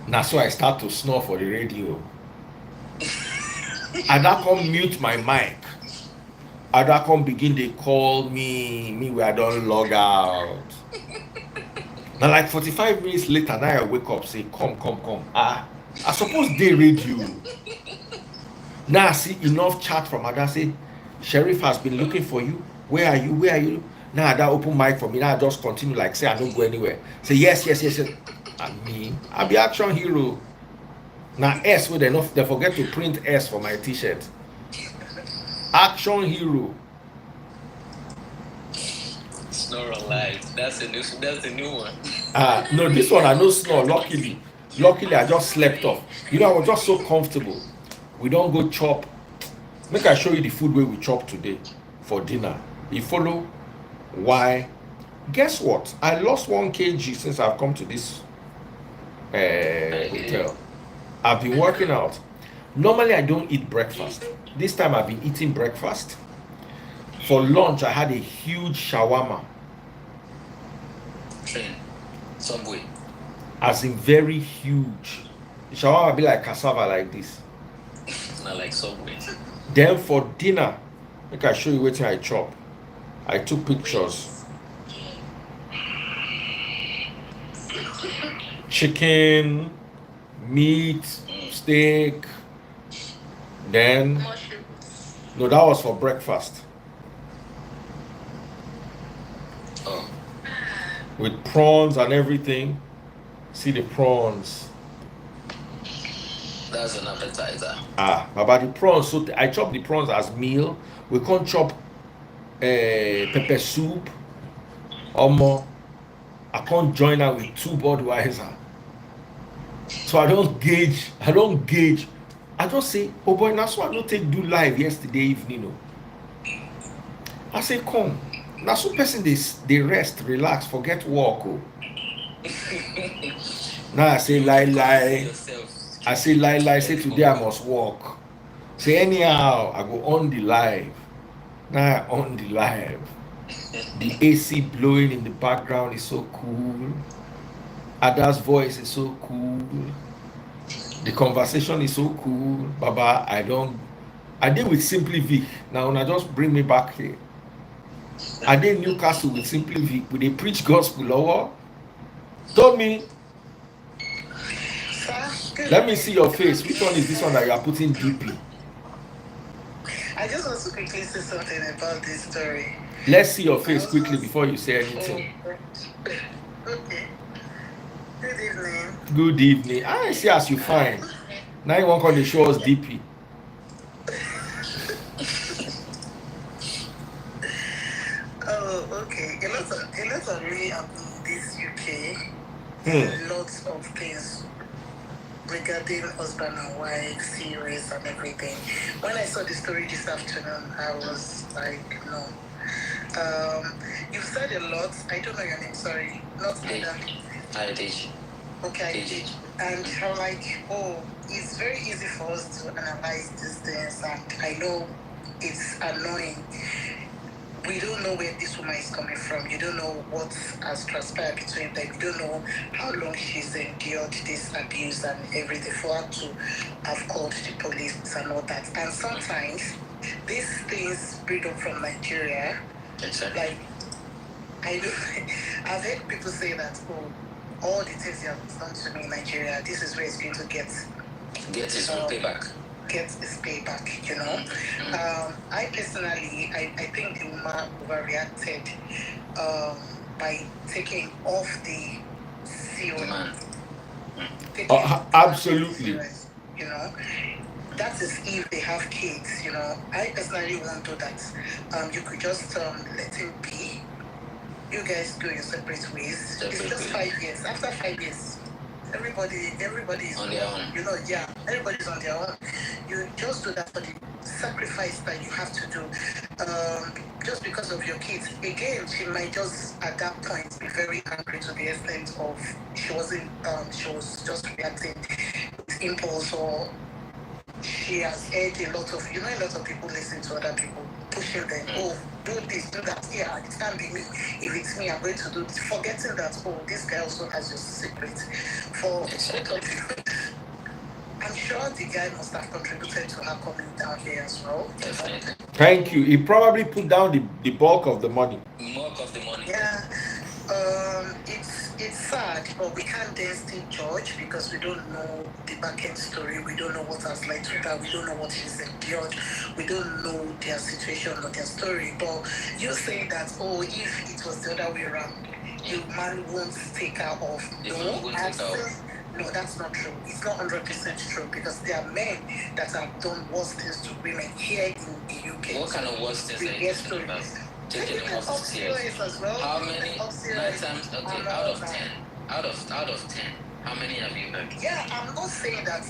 Now so I start to snore for the radio. Ada come mute my mic. Ada come begin they call me where I don't log out. Now like 45 minutes later, now I wake up, say, come. I suppose they read you. Now I see enough chat from Ada, say, Sheriff has been looking for you. Where are you? Now Ada open mic for me. Now I just continue like, say, I don't go anywhere. Say, yes. And me, I be action hero. Now S, where they forget to print S for my t-shirt. Action hero. Snore alive. That's the new one. No, this one I know snore. Luckily, I just slept off. You know, I was just so comfortable. We don't go chop. Make I show you the food we chop today for dinner. You follow why? Guess what? I lost 1 kg since I've come to this hotel. I've been working out. Normally I don't eat breakfast. This time I've been eating breakfast. For lunch I had a huge shawarma. Train. Subway. As in very huge. The shawarma be like cassava like this. Not like Subway. Then for dinner, make I show you what I chop. I took pictures. Chicken, meat, steak. Then no, that was for breakfast. Oh. With prawns and everything. See the prawns. That's an appetizer. About the prawns. So I chop the prawns as meal. We can't chop pepper soup or more. I can't join her with 2 Budweiser. So I don't gauge. I just say, oh boy, that's why I don't take do live yesterday evening. I say, come. That's what person they rest, relax, forget work. Now I say lie. I say lie, say today I must walk. Say anyhow, I go on the live. Now I on the live. The AC blowing in the background is so cool. Ada's voice is so cool. The conversation is so cool. Baba, I did with Simply Vic. Now just bring me back here. I did Newcastle with Simply Vic. With they preach gospel or told me. Let me see your face. Which one is this one that you are putting DP? I just want to quickly say something about this story. Let's see your face quickly before you say anything. Okay. Good evening. Good evening. I see as you fine. Now you won't call the show us DP. Oh, okay. A lot of really happened in this UK. Lots of things regarding husband and wife, series and everything. When I saw the story this afternoon, I was like, no. You've said a lot. I don't know your name, sorry. Not Ada. Okay. And I'm like, oh, it's very easy for us to analyze these things, and I know it's annoying. We don't know where this woman is coming from. You don't know what has transpired between them. You don't know how long she's endured this abuse and everything for her to have called the police and all that. And sometimes these things bring up from Nigeria. Exactly. Like, I've heard people say that, oh, all the things you have done to me in Nigeria, this is where it's going to get his payback. Get his payback, you know. I personally, I think the woman overreacted by taking off the CO. Absolutely. You know, that is if they have kids, you know. I personally won't do that. You could just let him be. You guys go your separate ways. It's just 5 years. After 5 years, everybody is on their own. You know, yeah, everybody's on their own. You just do that for the sacrifice that you have to do, just because of your kids. Again, she might just at that point be very angry to the extent of she was just reacting with impulse, or she has heard a lot of people listen to other people pushing them. Oh, do this, do that. Yeah, it can't be me. If it's me, I'm going to do this. Forgetting that, oh, this guy also has your secret. For I'm sure the guy must have contributed to her coming down here as well. Definitely. Thank you. He probably put down the bulk of the money. Yeah. It's sad, but we can't then still judge because we don't know the back end story. We don't know what has led to that. We don't know what she's endured. We don't know their situation or their story. But you say that, oh, if it was the other way around, your man won't take her off. No, that's not true. It's not 100% true because there are men that have done worse things to women here in the UK. What kind of worse things are you talking about? Taking them off serious. Well. How many? 9 times. Okay, out of 10, how many have you heard? Yeah, I'm not saying that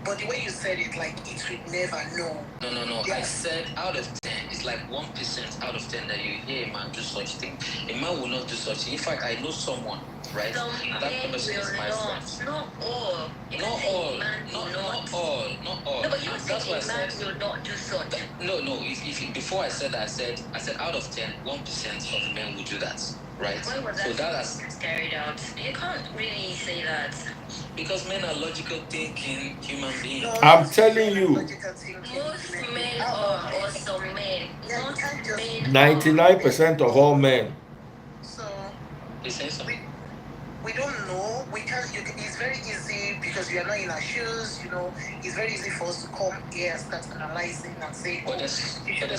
But the way you said it, like it would never know. No. I said out of 10, it's like 1% out of 10 that you hear a man do such thing. A man will not do such thing. In fact, I know someone, right? Some That person is my friend. Not all. Not all. No, but you That's why I say a man said. will not do such. No. If before I said that, I said out of 10, 1% of men will do that, right? Why was that so that's carried out? You can't really say that. Because men are logical thinking human beings. No, I'm telling you, Most men are, or some men. Yeah, Not you can't just- men 99% of all men. So They say so. we don't know. We can't. It's very easy because we are not in our shoes. You know, it's very easy for us to come here and start analyzing and say, But there's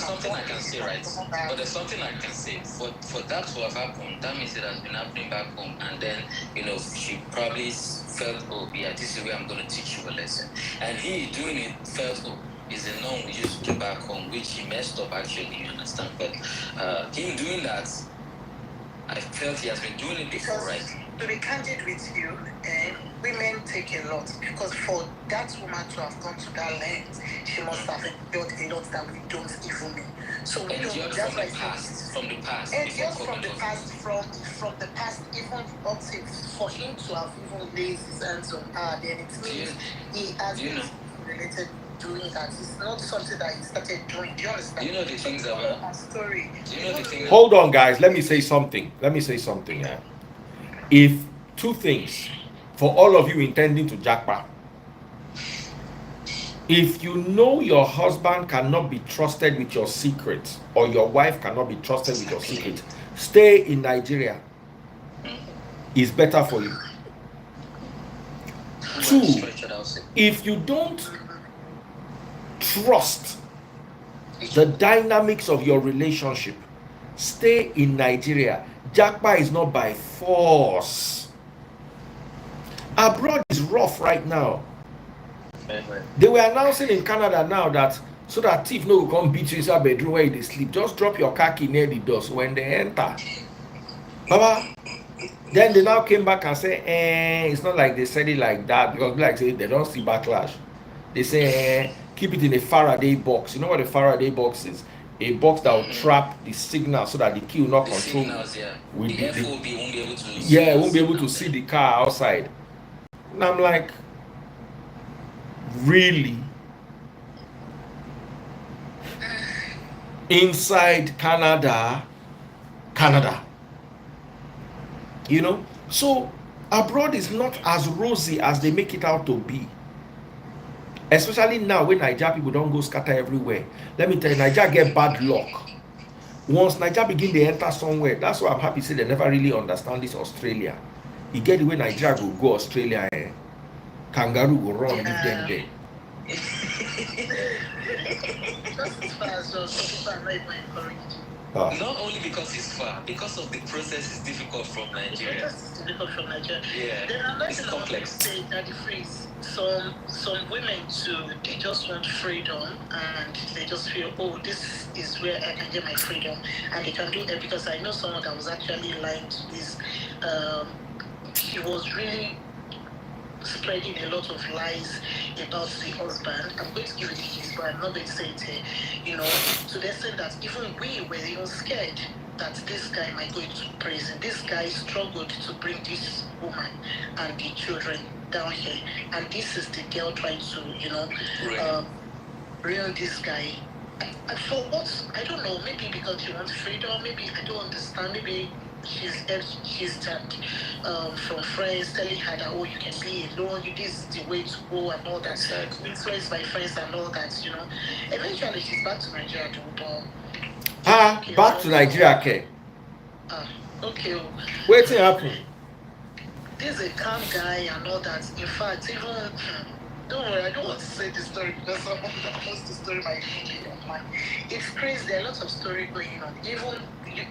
something I can say, right? But there's something I can say. For that to have happened, that means it has been happening back home. And then, she probably felt, oh, yeah, this is where I'm going to teach you a lesson. And he doing it felt, oh, is a norm we used to do back home, which he messed up actually, you understand? But him doing that, I felt he has been doing it before, right? To be candid with you, women take a lot because for that woman to have gone to that length, she must have endured a lot that we don't even know. So we don't. Endured That's from why the past. and just from the past, from the past, even up to for him to have even laid his hands on her, then it means he has been related doing that. It's not something that he started doing. Do you understand? Do you know the things about story? Do you know the things? Hold on, guys. Let me say something. Yeah. If two things for all of you intending to Japa, if you know your husband cannot be trusted with your secret, or your wife cannot be trusted with your secret, stay in Nigeria. It's better for you. Two, if you don't trust the dynamics of your relationship, stay in Nigeria. Japa is not by force. Abroad is rough right now. They were announcing in Canada now that so that thief no will come beat you inside bedroom where they sleep. Just drop your car key near the door. So when they enter, Baba, then they now came back and say, it's not like they said it like that because like say they don't see backlash. They say, keep it in a Faraday box. You know what a Faraday box is? A box that will trap the signal so that the key will not control. Signals, yeah. Won't The FOB won't be able to. Yeah, won't be able to see the car outside. And I'm like, really? Inside Canada? So abroad is not as rosy as they make it out to be. Especially now when Naija people don't go scatter everywhere. Let me tell you, Naija get bad luck. Once Naija begin to enter somewhere, that's why I'm happy to say they never really understand this Australia. You get the way Nigeria go Australia, kangaroo will run with them there. Not only because it's far, because of the process is difficult from Nigeria. Yeah, it's complex. Say that the phrase, some women too, they just want freedom and they just feel, oh, this is where I can get my freedom, and they can do that because I know someone that was actually lying to this. He was really spreading a lot of lies about the husband. I'm going to give it his, but I'm not going to say it here. To the extent that even we were even scared that this guy might go into prison. This guy struggled to bring this woman and the children down here, and this is the girl trying to, ruin this guy. And for what? I don't know. Maybe because she wants freedom. Maybe I don't understand. Maybe she's from friends telling her that, oh, you can be alone, this is the way to go and all that. Exactly. Influenced by friends and all that, Eventually she's back to Nigeria too, but back to Nigeria, okay. Okay. What's happened? This is a calm guy and all that. In fact, even don't worry, I don't want to say this story because someone that knows the story might be online. It's crazy. There are lots of stories going on. Even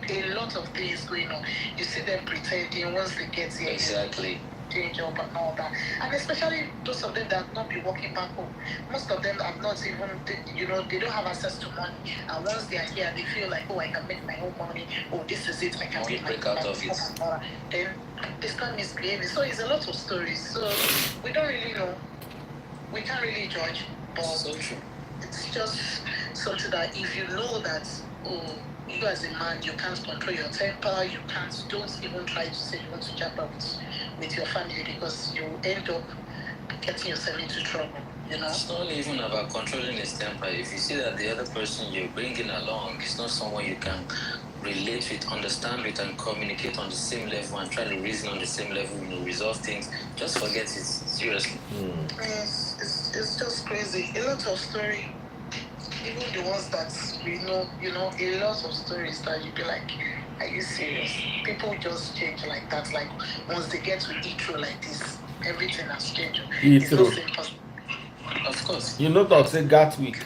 a lot of things going on. You see them pretending once they get here. Exactly. Change up and all that. And especially those of them that have not been working back home. Most of them have not even, they don't have access to money. And once they are here, they feel like, oh, I can make my own money. Oh, this is it. I can make break out of it. Then they start misbehaving. So it's a lot of stories. So we don't really know. we can't really judge, but So true. it's just something that if you know that, oh, you as a man, you can't control your temper, don't even try to say you want to jump out with your family, because you end up getting yourself into trouble, you know? It's not even about controlling his temper. If you see that the other person you're bringing along is not someone you can relate with, understand with, and communicate on the same level and try to reason on the same level, resolve things, just forget it. Seriously. It's just crazy. A lot of story, even the ones that we know, a lot of stories that you be like, are you serious? People just change like that. Like once they get to Heathrow like this, everything has changed. It's not Heathrow. simple. Of course. You know that say Gatwick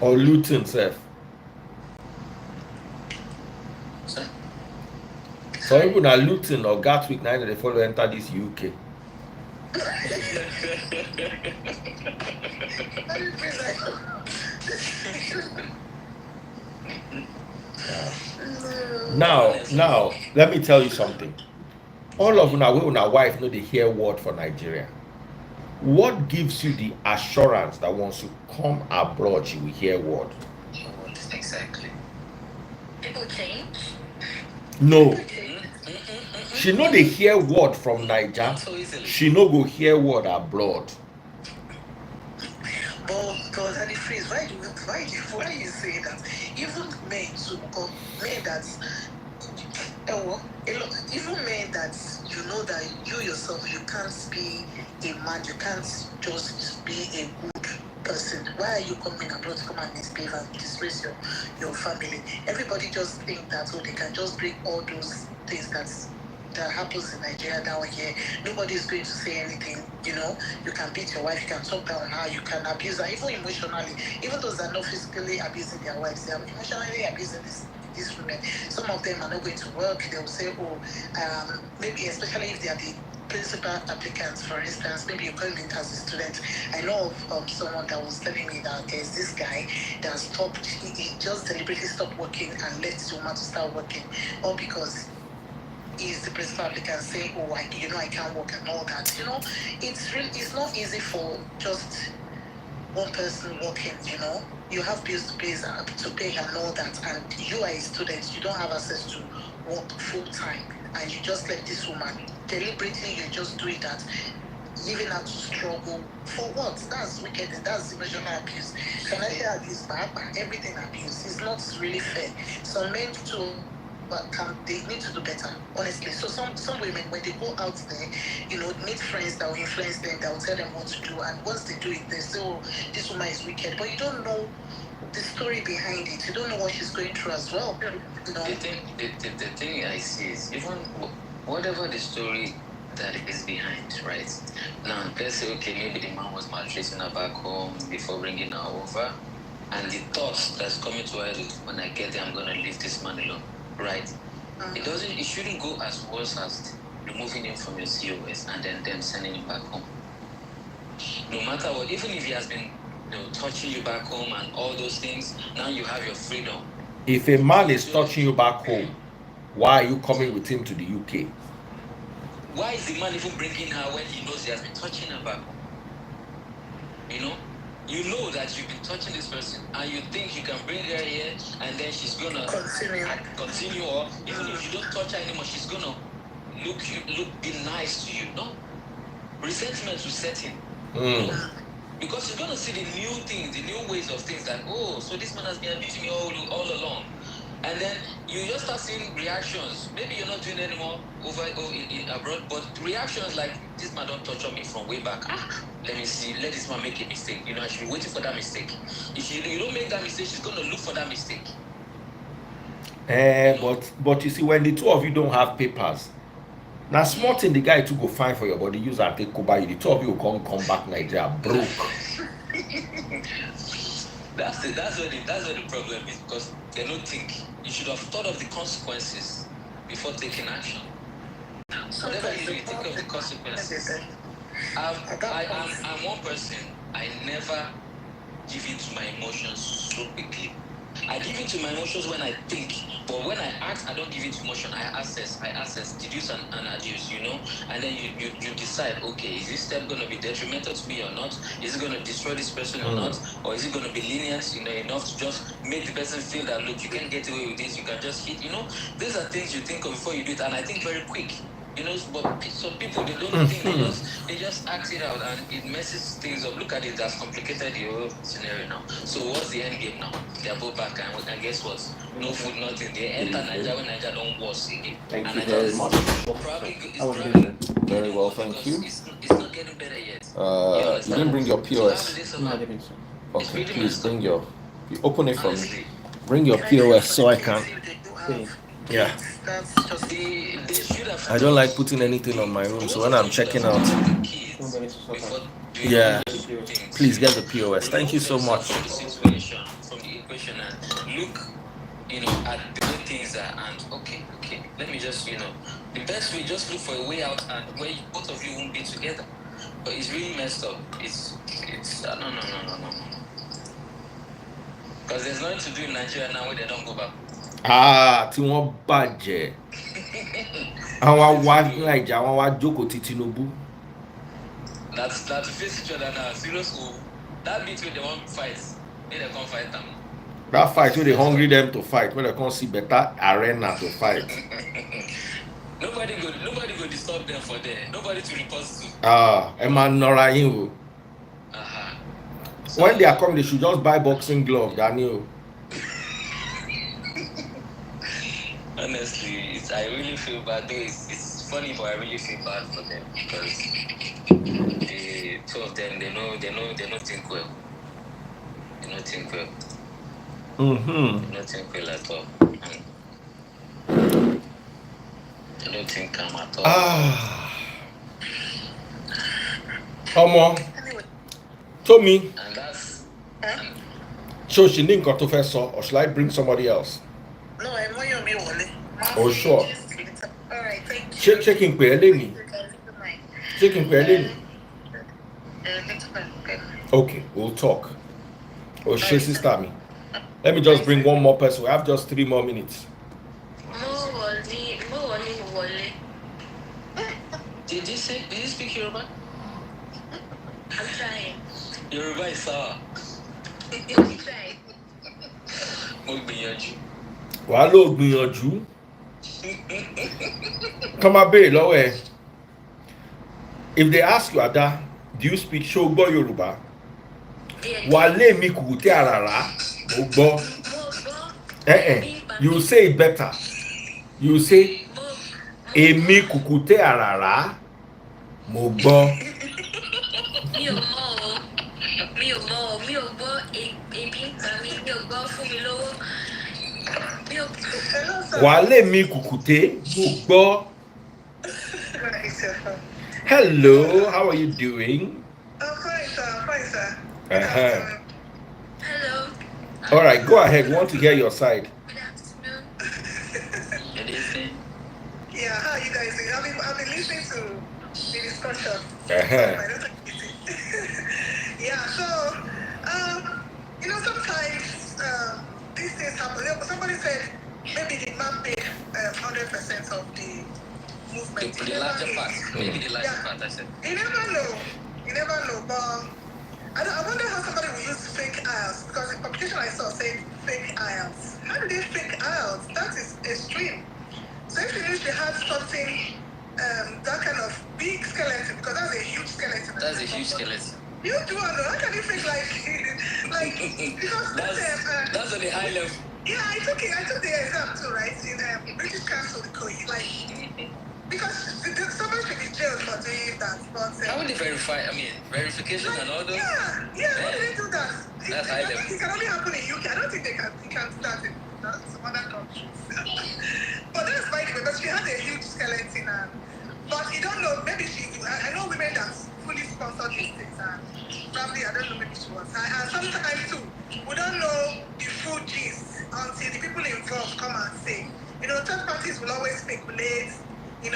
or Luton self. Sir? So even at Luton or Gatwick now they follow enter this UK. Now, let me tell you something. All of una wife know they hear word for Nigeria. What gives you the assurance that once you come abroad, you will hear word? Exactly. People change. No. She know they hear word from Niger. So easily. She no go hear word abroad. But Daddy Freeze, why you say that? Even men too, or men that even men that you know that you yourself, you can't be a man, you can't just be a good person. Why are you coming abroad to come and misbehave and disgrace your family? Everybody just think that they can just bring all those things that happens in Nigeria down here. Nobody is going to say anything. You can beat your wife, you can talk down on her, you can abuse her, even emotionally. Even those that are not physically abusing their wives, they are emotionally abusing these women. Some of them are not going to work. They will say, maybe especially if they are the principal applicants, for instance, maybe you come in as a student. I know of someone that was telling me that there's this guy that stopped, he just deliberately stopped working and let the woman to start working, all because is the principal applicant saying, I can't work and all that. It's not easy for just one person working. You have bills to pay and all that, and you are a student, you don't have access to work full time, and you just let this woman deliberately, you're just doing that, leaving her to struggle for what? That's wicked. That's emotional abuse, financial abuse, everything abuse. It's not really fair. Some men too, but they need to do better, honestly. So some women, when they go out there, meet friends that will influence them, that will tell them what to do, and once they do it, they say, this woman is wicked, but you don't know the story behind it. You don't know what she's going through as well. The thing I see is, even whatever the story that is behind, right? Now, let's say, okay, maybe the man was maltreating her back home before bringing her over, and the thought that's coming to her is, when I get there, I'm going to leave this man alone, right? It shouldn't go as worse as removing him from your COS and then them sending him back home. No matter what, even if he has been touching you back home and all those things, now you have your freedom. If a man is touching you back home, why are you coming with him to the UK? Why is the man even bringing her when he knows he has been touching her back home? You know that you've been touching this person, and you think you can bring her here, and then she's gonna continue, or even if you don't touch her anymore, she's gonna be nice to you. No, resentment will set in. Because you're gonna see the new things, the new ways of things. That so this man has been abusing me all along, and then you just start seeing reactions. Maybe you're not doing it anymore in abroad, but reactions like, this man don't touch on me from way back. Let me see. Let this man make a mistake. I should be waiting for that mistake. If you don't make that mistake, she's gonna look for that mistake. But you see, when the two of you don't have papers, now small thing the guy to go find for your body, use and take over you. The two of you will come back Nigeria broke. That's where the problem is, because they don't think. You should have thought of the consequences before taking action. Whatever you do, you think of the consequences. I'm one person. I never give in to my emotions so quickly. I give into my emotions when I think, but when I act, I don't give into emotion. I assess, deduce and adduce, and then you decide, okay, is this step going to be detrimental to me or not? Is it going to destroy this person or not? Or is it going to be lenient, enough to just make the person feel that, look, you can't get away with this, you can just hit, these are things you think of before you do it, and I think very quick. But some people, they don't think, they just act it out, and it messes things up. Look at it, that's complicated the whole scenario now. So what's the end game now? They're both back, and guess what? No food, nothing. They enter Nigeria when Nigeria don't worse again. Thank and you Nigeria very much. Very well, thank you. It's not getting better yet. You didn't bring your POS. No, I didn't. Okay, please bring you open it for me. Bring your POS so I can. Yeah. That's just They should have. I don't like putting anything on my room, so when I'm checking out, yeah, please get the POS. Thank you so much. From the situation, from the equation, and look, at the way things are, and okay, let me just, the best way, just look for a way out, and where both of you won't be together. But it's really messed up. It's no. Because there's nothing to do in Nigeria now where they don't go back. Tí wọ́n bàjẹ́. Àwọn wá Naija, àwọn wá jókòó ti Tinubu. That's face each other now. Serious. That bit where they want fight, they can't fight them. That fight where they hungry them to fight, where they can't see better arena to fight. Nobody go disturb them for there. Nobody to report to. Eman Nora Inwo. When they are coming, they should just buy boxing gloves, Daniel. Honestly, I really feel bad. It's funny, but I really feel bad for them because the two of them, they don't think well. They don't think well. They don't think well at all. They don't think calm at all. Omo, Tommy. And that's. So she didn't got to first, or should I bring somebody else? No, I'm not your me only. Oh, sure. All right, thank you. Checking Peleni. Checking Peleni. Okay, we'll talk. Oh, she sister me. Let me just bring one more person. We have just 3 more minutes. Did you speak Yoruba? I'm trying. Yoruba is sour. I'm trying. Wàá ló gbìyànjú. Come on, babe, lọ́wọ́ ẹ. If they ask you, Ada, do you speak Shogbo Yoruba? Wale mi kùkùté àràrá. Mo gbọ́. You say it better. You say, èmi kùkùté àràrá. Mo gbọ́. Mi ò gbọ́ ebi ń pa mí, mi ò gbọ́ fún mi lówó. Wale mi kùkùté, mo gbọ́. Hello, how are you doing? Fine, sir. Hello. All right, go ahead. We want to hear your side. Good afternoon. Yeah, how are you guys doing? I've been listening to the discussion. Yeah, so, sometimes these things happen. Somebody said maybe the man paid 100% of the movement. The larger part. Maybe the larger part, I said. You never know, but I wonder how somebody will use fake IELTS, because the publication I saw said fake IELTS. How do they fake IELTS? That is extreme. So if you usually had something, that kind of big skeleton, because that's a huge skeleton. That's a huge skeleton. You do know. How can you fake like because that's on the high level. Yeah, I took the exam too, right? In British Council, because someone should be jailed for doing that. But how would they verify? I mean, verification and all those. Yeah. How do they do that? That's high level. It can only happen in UK. I don't think they can do that in some other countries. But that's my way. But she had a huge skeleton, but you don't know. Maybe I know women that fully sponsor these things, and probably I don't know. Maybe she was. And sometimes too, we don't know the full gist until the people involved come and say. Third parties will always speculate. Do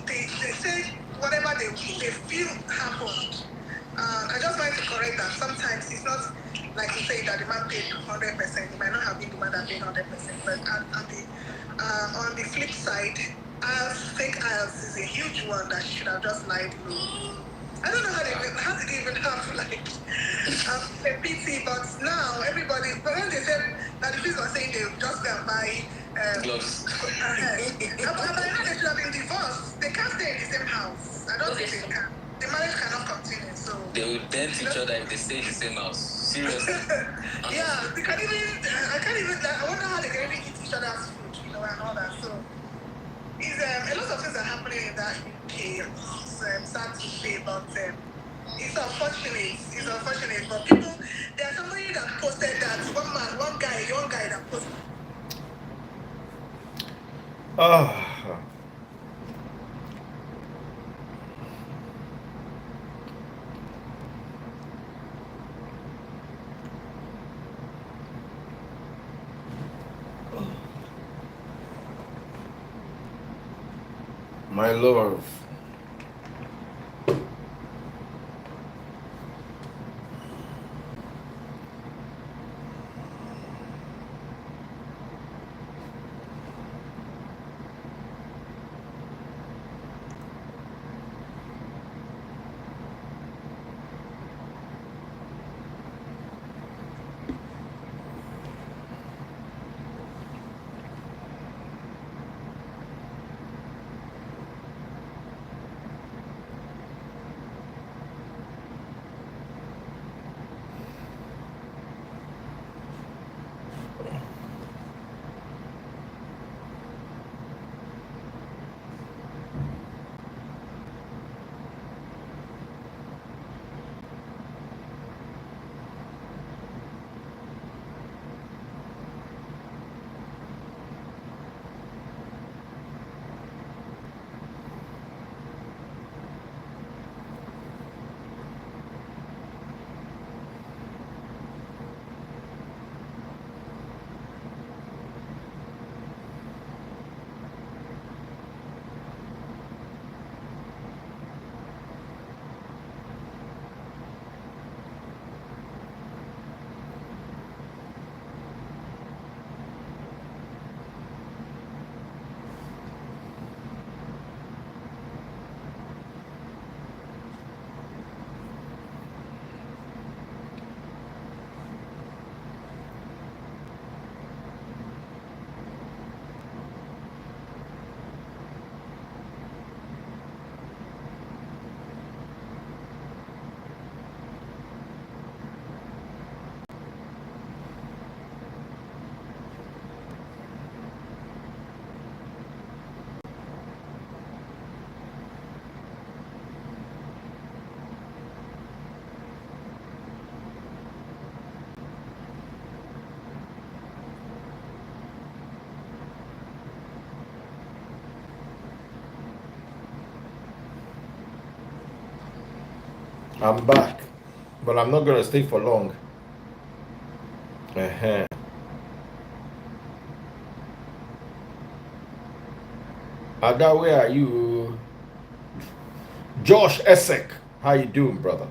things. They say whatever they feel happened. I just wanted to correct that. Sometimes it's not like you say that the man paid 100%. It might not have been the man that paid being 100%. But on the flip side, I think IELTS is a huge one that should have just lied low. I don't know how did they even have like a PT, but now everybody, but when they said that the police were saying they just go and buy gloves. but I know they should have been divorced. They can't stay in the same house. I don't think they can. The marriage cannot continue. So They will dent each other if they stay in the same house. Seriously. yeah, they can't even. I can't even. I wonder how they can even eat each other's food, and all that. So it's a lot of things are happening in that UK. It's sad to say, but it's unfortunate. It's unfortunate, but people. There's somebody that posted that one guy, a young guy that posted. My love. I'm back, but I'm not gonna stay for long. Uh-huh. Ada, where are you? Josh Esek, how you doing, brother?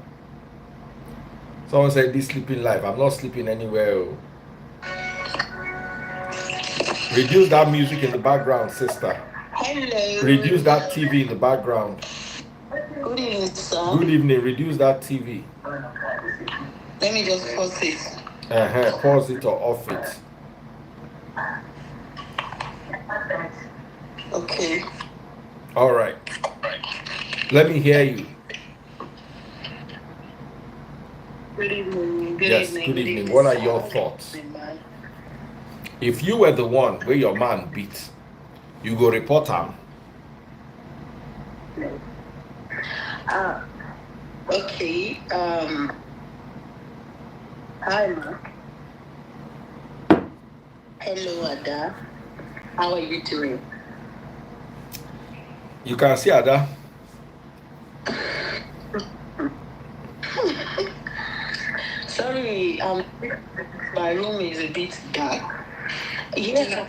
Someone said this sleeping life. I'm not sleeping anywhere. Oh. Reduce that music in the background, sister. Hello. Reduce that TV in the background. Good evening, sir. Good evening. Reduce that TV. Let me just pause it. Pause it or off it. Okay. All right. Let me hear you. Good evening. Yes, good evening. What are your thoughts? If you were the one where your man beat, you go report him. Okay. Hi, ma. Hello, Ada. How are you doing? You can see Ada. Sorry, my room is a bit dark. Yeah,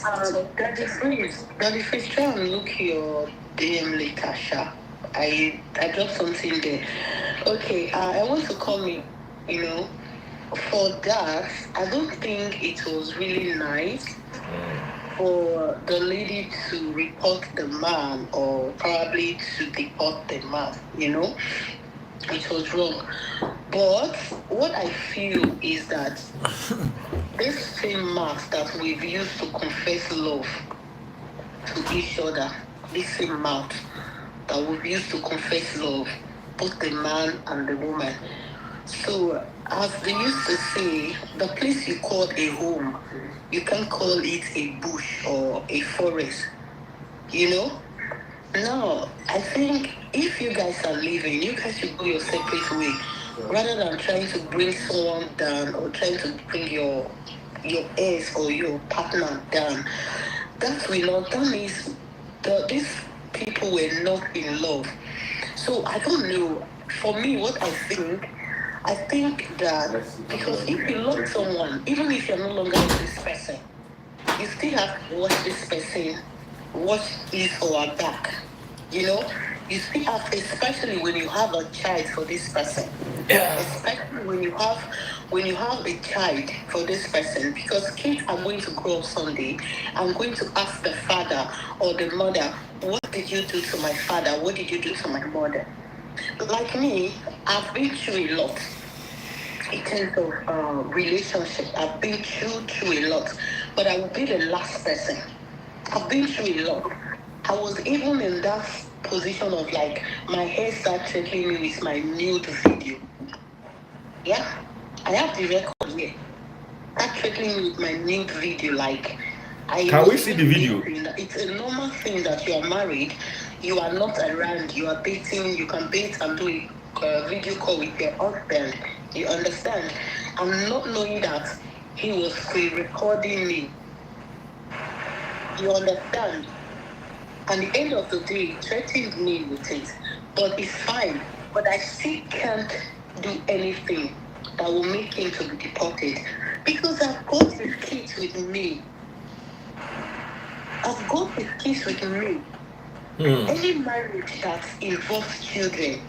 Daddy Freeze, try and look your DM later, Sha. I dropped something there. Okay, I want to come in, For that, I don't think it was really nice for the lady to report the man or probably to deport the man, it was wrong. But what I feel is that this same mouth that we've used to confess love to each other, this same mouth that we've used to confess love, both the man and the woman. So, as they used to say, the place you call a home, you can call it a bush or a forest, you know? Now, I think if you guys are leaving, you guys should go your separate way rather than trying to bring someone down or trying to bring your ex or your partner down. That means these people were not in love. So I don't know. For me, what I think that because if you love someone, even if you're no longer with this person, you still have to watch this person, watch his or her back. You know, you still have, especially when you have a child for this person. Especially when you have a child for this person, because kids are going to grow up someday and going to ask the father or the mother, what did you do to my father? What did you do to my mother? Like me, I've been through a lot in terms of relationship. I've been through a lot, but I will be the last person. I've been through a lot. I was even in that position of like my hair started threatening me with my nude video. Yeah, I have the record here. That threatening me with my nude video. Like, Can we see the video? It's a normal thing that you are married, you are not around, you are dating, you can date and do a video call with your husband. You understand? And not knowing that he was recording me. You understand? At the end of the day, he threatened me with it. But it's fine. But I still can't do anything that will make him to be deported. Because I've got his kids with me. I've got his kids with me. Any marriage that involves children,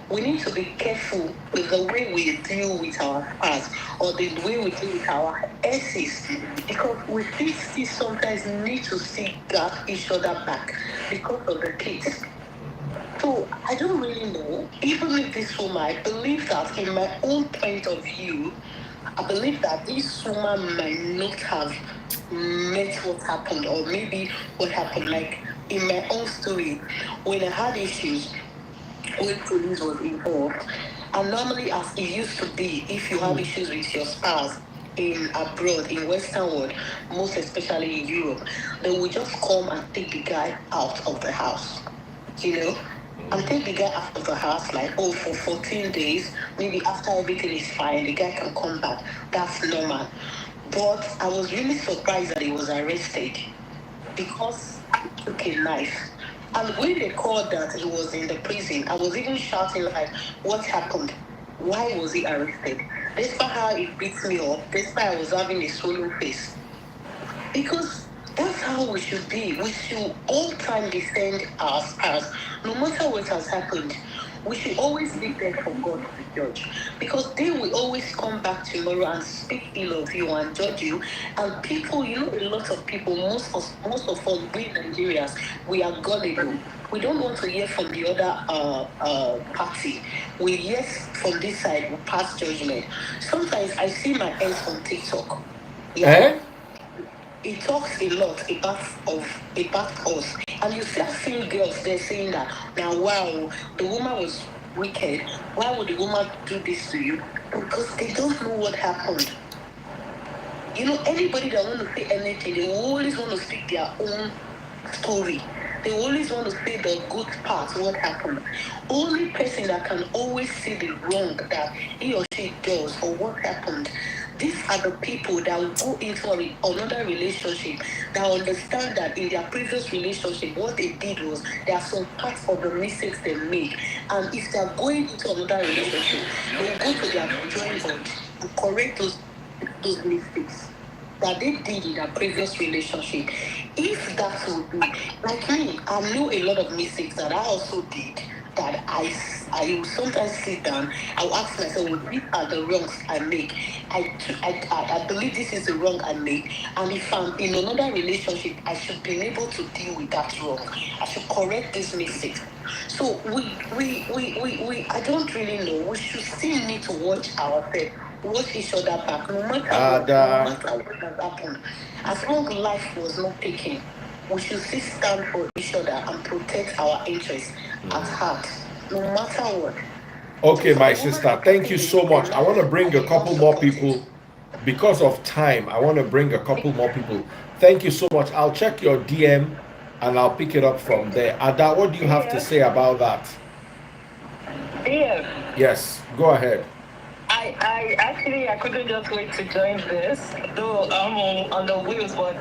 we need to be careful with the way we deal with our spouse or the way we deal with our exes, because we still sometimes need to seek each other back because of the kids. So I don't really know. Even with this woman, I believe that in my own point of view, I believe that this woman might not have met what happened, or maybe what happened. Like in my own story, when I had issues, when police was involved, and normally as it used to be, if you have issues with your spouse in abroad, in Western world, most especially in Europe, they will just come and take the guy out of the house, and take the guy out of the house like, oh, for 14 days, maybe after everything is fine, the guy can come back. That's normal. But I was really surprised that he was arrested because he took a knife. And when they called that he was in the prison, I was even shouting like, what happened? Why was he arrested? Despite how he beat me up, despite I was having a swollen face. Because that's how we should be. We should all time defend our spouse. No matter what has happened, we should always be there for God to judge. Because they will always come back tomorrow and speak ill of you and judge you. And people, a lot of people, most of us, we Nigerians, we are gullible. We don't want to hear from the other party. We hear from this side, we pass judgment. Sometimes I see my ex on TikTok. Yeah. It talks a lot about us, and you start seeing girls there saying that, now wow, the woman was wicked. Why would the woman do this to you? Because they don't know what happened. Anybody that want to say anything, they always want to speak their own story. They always want to say the good part, what happened. Only person that can always see the wrong that he or she does or what happened. These are the people that will go into another relationship that understand that in their previous relationship, what they did was there are some parts of the mistakes they made. And if they are going into another relationship, they will go to their drawing board to correct those mistakes that they did in a previous relationship. If that would be like me, I know a lot of mistakes that I also did, that I will sometimes sit down. I will ask myself, well, these are the wrongs I make. I believe this is the wrong I make. And if I'm in another relationship, I should be able to deal with that wrong. I should correct this mistake. So I don't really know. We should still need to watch ourselves, watch each other back, no matter what has happened. As long as life was not taken, we should still stand for each other and protect our interests at heart, no matter what. Okay, my sister, thank you so much. I want to bring a couple more people. Because of time, I want to bring a couple more people. Thank you so much. I'll check your DM and I'll pick it up from there. Ada, what do you have to say about that? Yes. Yes, go ahead. I actually I couldn't just wait to join this, though I'm on the wheels, but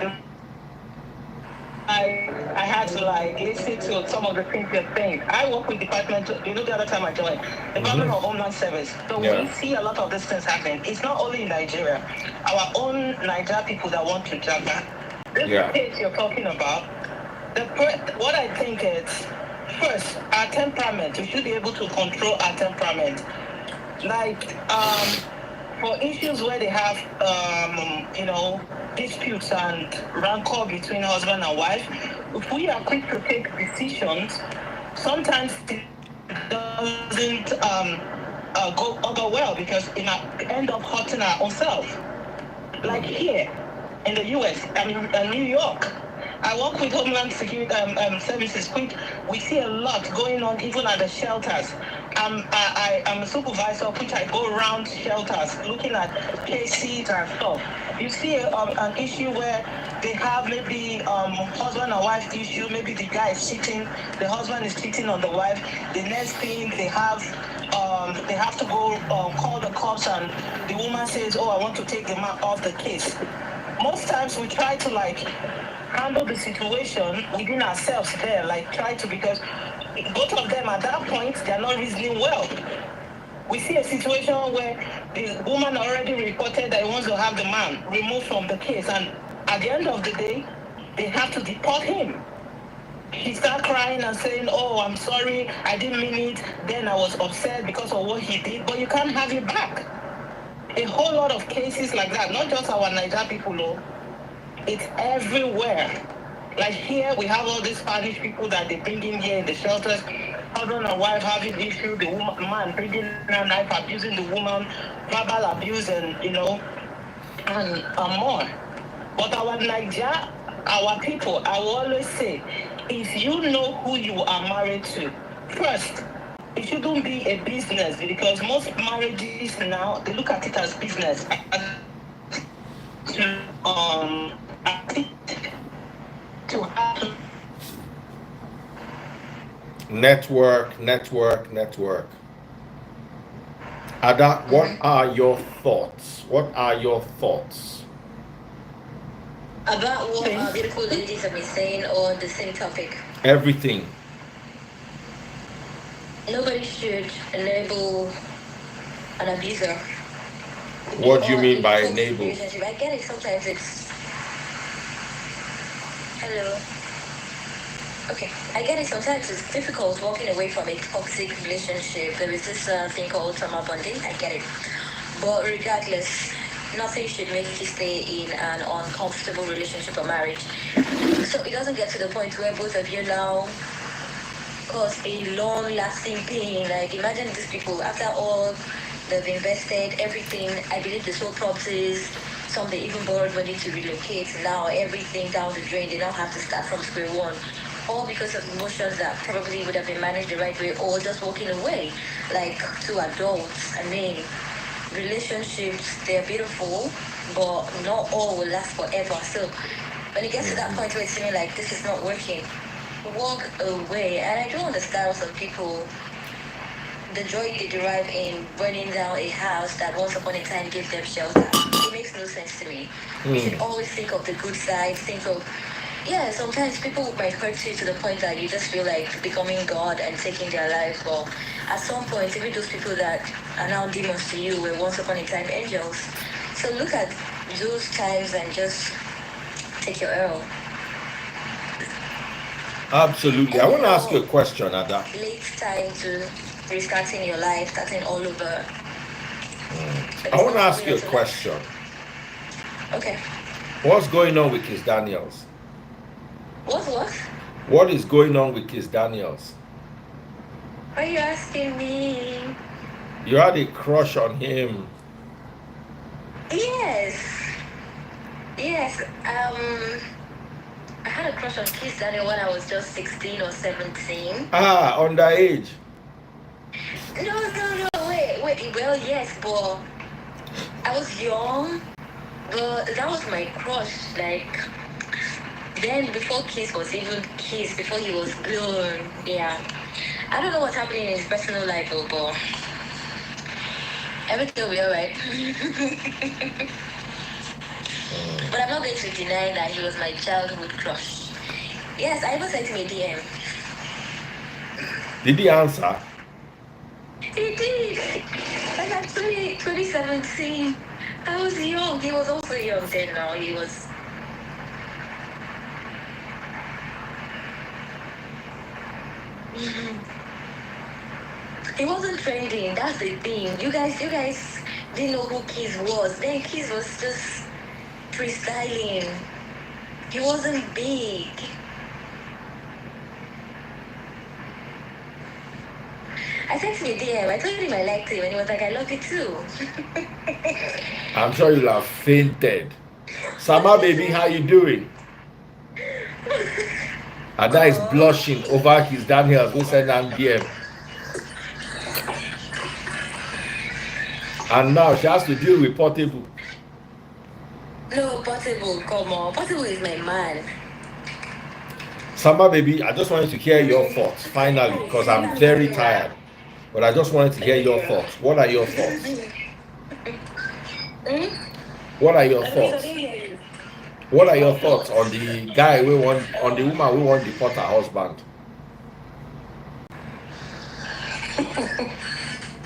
I had to like listen to some of the things you're saying. I work with Department, the other time I joined, Department of Homeland Service. So we see a lot of these things happening. It's not only in Nigeria. Our own Nigeria people that want to Japa. This case you're talking about, what I think is, first, our temperament. We should be able to control our temperament. Like, for issues where they have, disputes and rancor between husband and wife, if we are quick to take decisions, sometimes it doesn't go over well because it might end up hurting our own self. Like here in the U.S., New York, I work with Homeland Security Services. We see a lot going on even at the shelters. I'm a supervisor, which I go around shelters looking at cases and stuff. You see an issue where they have maybe husband and wife issue. Maybe the guy is cheating, the husband is cheating on the wife. The next thing they have to go call the cops, and the woman says, "Oh, I want to take the man off the case." Most times we try to handle the situation within ourselves there, because both of them at that point, they're not reasoning well. We see a situation where the woman already reported that he wants to have the man removed from the case, and at the end of the day, they have to deport him. He started crying and saying, "Oh, I'm sorry, I didn't mean it. Then I was upset because of what he did," but you can't have it back. A whole lot of cases like that, not just our Niger people, no. It's everywhere. Like here, we have all these Spanish people that they bring in here in the shelters. Husband and wife having issue, the man bringing a knife, abusing the woman, verbal abuse, and more. But our Niger, our people, I will always say, if you know who you are married to, first, it shouldn't be a business, because most marriages now, they look at it as business. Network. Ada, what are your thoughts? About what our beautiful ladies have been saying on the same topic? Everything. Nobody should enable an abuser. What do you mean by enable? I get it, sometimes it's... Hello. Okay, I get it, sometimes it's difficult walking away from a toxic relationship. There is this thing called trauma bonding, I get it. But regardless, nothing should make you stay in an uncomfortable relationship or marriage. So it doesn't get to the point where both of you now cause a long-lasting pain. Like, imagine these people, after all they've invested, everything, I believe they sold properties, some they even borrowed money to relocate. Now everything down the drain, they now have to start from square one. All because of emotions that probably would have been managed the right way, or just walking away, like two adults. I mean, relationships, they're beautiful, but not all will last forever. So when it gets to that point where it's seeming like this is not working, walk away. And I don't understand some people, the joy they derive in burning down a house that once upon a time gave them shelter. It makes no sense to me. You should always think of the good side, think of, yeah, sometimes people might hurt you to the point that you just feel like becoming God and taking their lives. Well, at some point, even those people that are now demons to you were once upon a time angels. So look at those times and just take your L. Absolutely. I And want to ask you a question, Ada. late time to restarting your life, starting all over. But I it's want to not ask you similar a to life. question. Okay. What's going on with Kiss Daniels? What? What is going on with Kiss Daniels? Why are you asking me? You had a crush on him. Yes. Yes. I had a crush on Kiss Daniel when I was just 16 or 17. Ah, underage. No. Wait. Well, yes, but I was young. But that was my crush. Like, then before Kiss was even Kiss, before he was born. Yeah. I don't know what's happening in his personal life, though, but everything will be alright. But I'm not going to deny that he was my childhood crush. Yes, I even sent him a DM. Did he answer? He did. Like actually 2017. I was young. He was also young then now. He was. He wasn't trending. That's the thing. You guys didn't know who Keys was. Then Keys was just freestyling. He wasn't big. I sent him a DM. I told him I liked him, and he was like, "I love you too." I'm sure you'll have fainted. Sama baby, how you doing? Ada is blushing over Kiss Daniels. We send an DM. And now she has to deal with Portable. No, Portable, come on. Portable is my man. Sama baby, I just wanted to hear your thoughts finally because I'm very tired. But I just wanted to hear your thoughts. What are your thoughts? What are your thoughts? What are your thoughts on the guy we want, on the woman we want to deport her husband?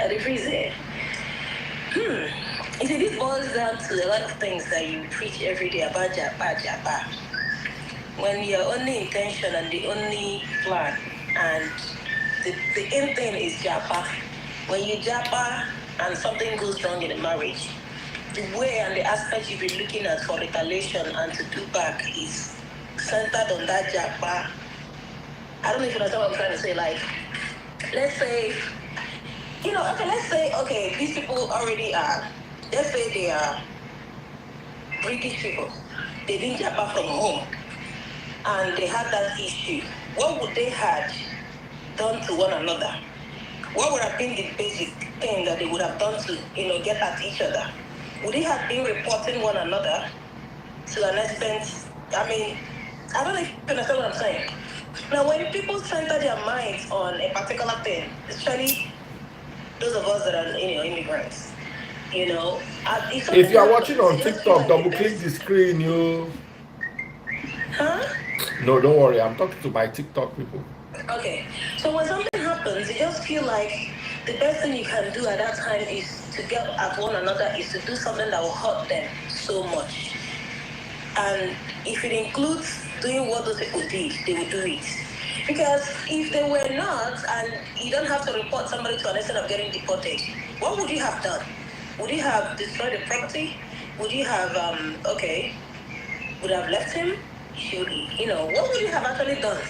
At the prison. You see, this boils down to a lot of things that you preach every day about Japa. When your only intention and the only plan and the end thing is Japa. When you Japa and something goes wrong in a marriage, the way and the aspect you've been looking at for retaliation and to do back is centered on that Japa. I don't know if you understand what I'm trying to say. Like, let's say, these people already are, let's say they are British people. They didn't Japa from home and they had that issue. What would they have done to one another? What would have been the basic thing that they would have done to, get at each other? Would they have been reporting one another to an extent? I mean, I don't know if you understand what I'm saying. Now, when people center their minds on a particular thing, especially those of us that are, immigrants, If you are watching on TikTok, double click the screen, you. Huh? No, don't worry. I'm talking to my TikTok people. Okay. So when something happens, you just feel like the best thing you can do at that time is to get at one another, is to do something that will hurt them so much. And if it includes doing what those people did, they will do it. Because if they were not, and you don't have to report somebody to an extent of getting deported, what would you have done? Would you have destroyed the property? Would you have, would have left him? What would you have actually done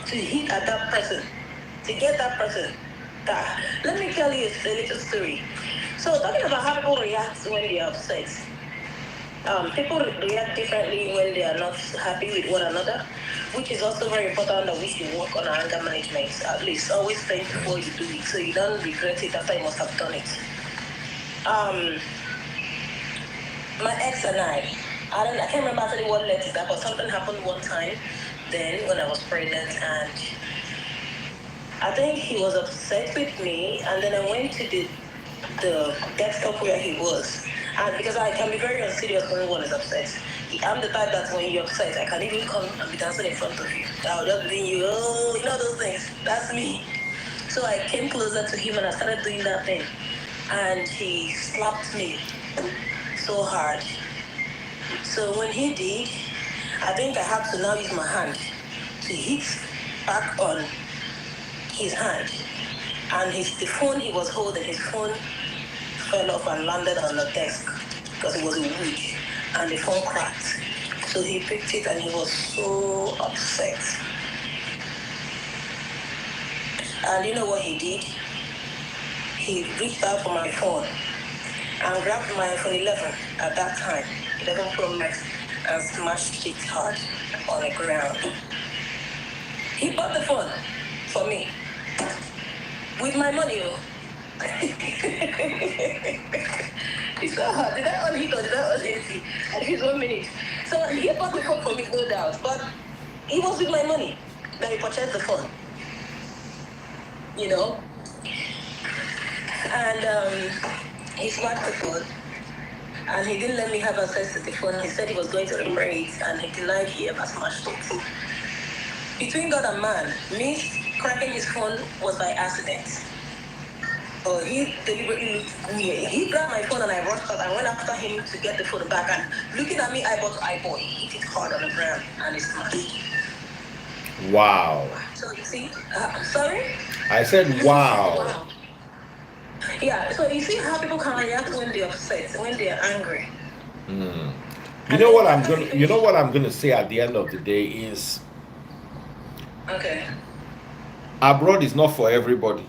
to hit at that person, to get that person? Let me tell you a little story. So talking about how people react when they are upset. People react differently when they are not happy with one another, which is also very important that we should work on our anger management. At least always think before you do it, so you don't regret it after you must have done it. My ex and I can't remember actually what led to that, but something happened one time then when I was pregnant, and I think he was upset with me, and then I went to the desktop where he was. And because I can be very unserious when one is upset. I'm the type that when you're upset, I can even come and be dancing in front of you. I'll just be you, those things. That's me. So I came closer to him and I started doing that thing. And he slapped me so hard. So when he did, I think I had to now use my hand to hit back on his hand, and the phone he was holding, his phone fell off and landed on the desk because it was a wood, and the phone cracked. So he picked it and he was so upset. And you know what he did? He reached out for my phone and grabbed my iPhone 11 at that time, 11 Pro Max, and smashed it hard on the ground. He bought the phone for me with my money. It's so hard. Did I unhit or did I unhit? At least 1 minute. So he bought the phone for me, no doubt. But it was with my money that he purchased the phone. You know? And he smashed the phone. And he didn't let me have access to the phone. He said he was going to repair it, and he denied he ever smashed it. Between God and man, me cracking his phone was by accident. Oh, he deliberately looked at me. He grabbed my phone and I rushed out. I went after him to get the phone back, and looking at me eyeball to eyeball, he hit it hard on the ground and it smashed. Wow. So you see, sorry? I said wow. Wow. Yeah, so you see how people can react when they're upset, when they're angry. You know what I'm gonna say at the end of the day is, okay, abroad is not for everybody.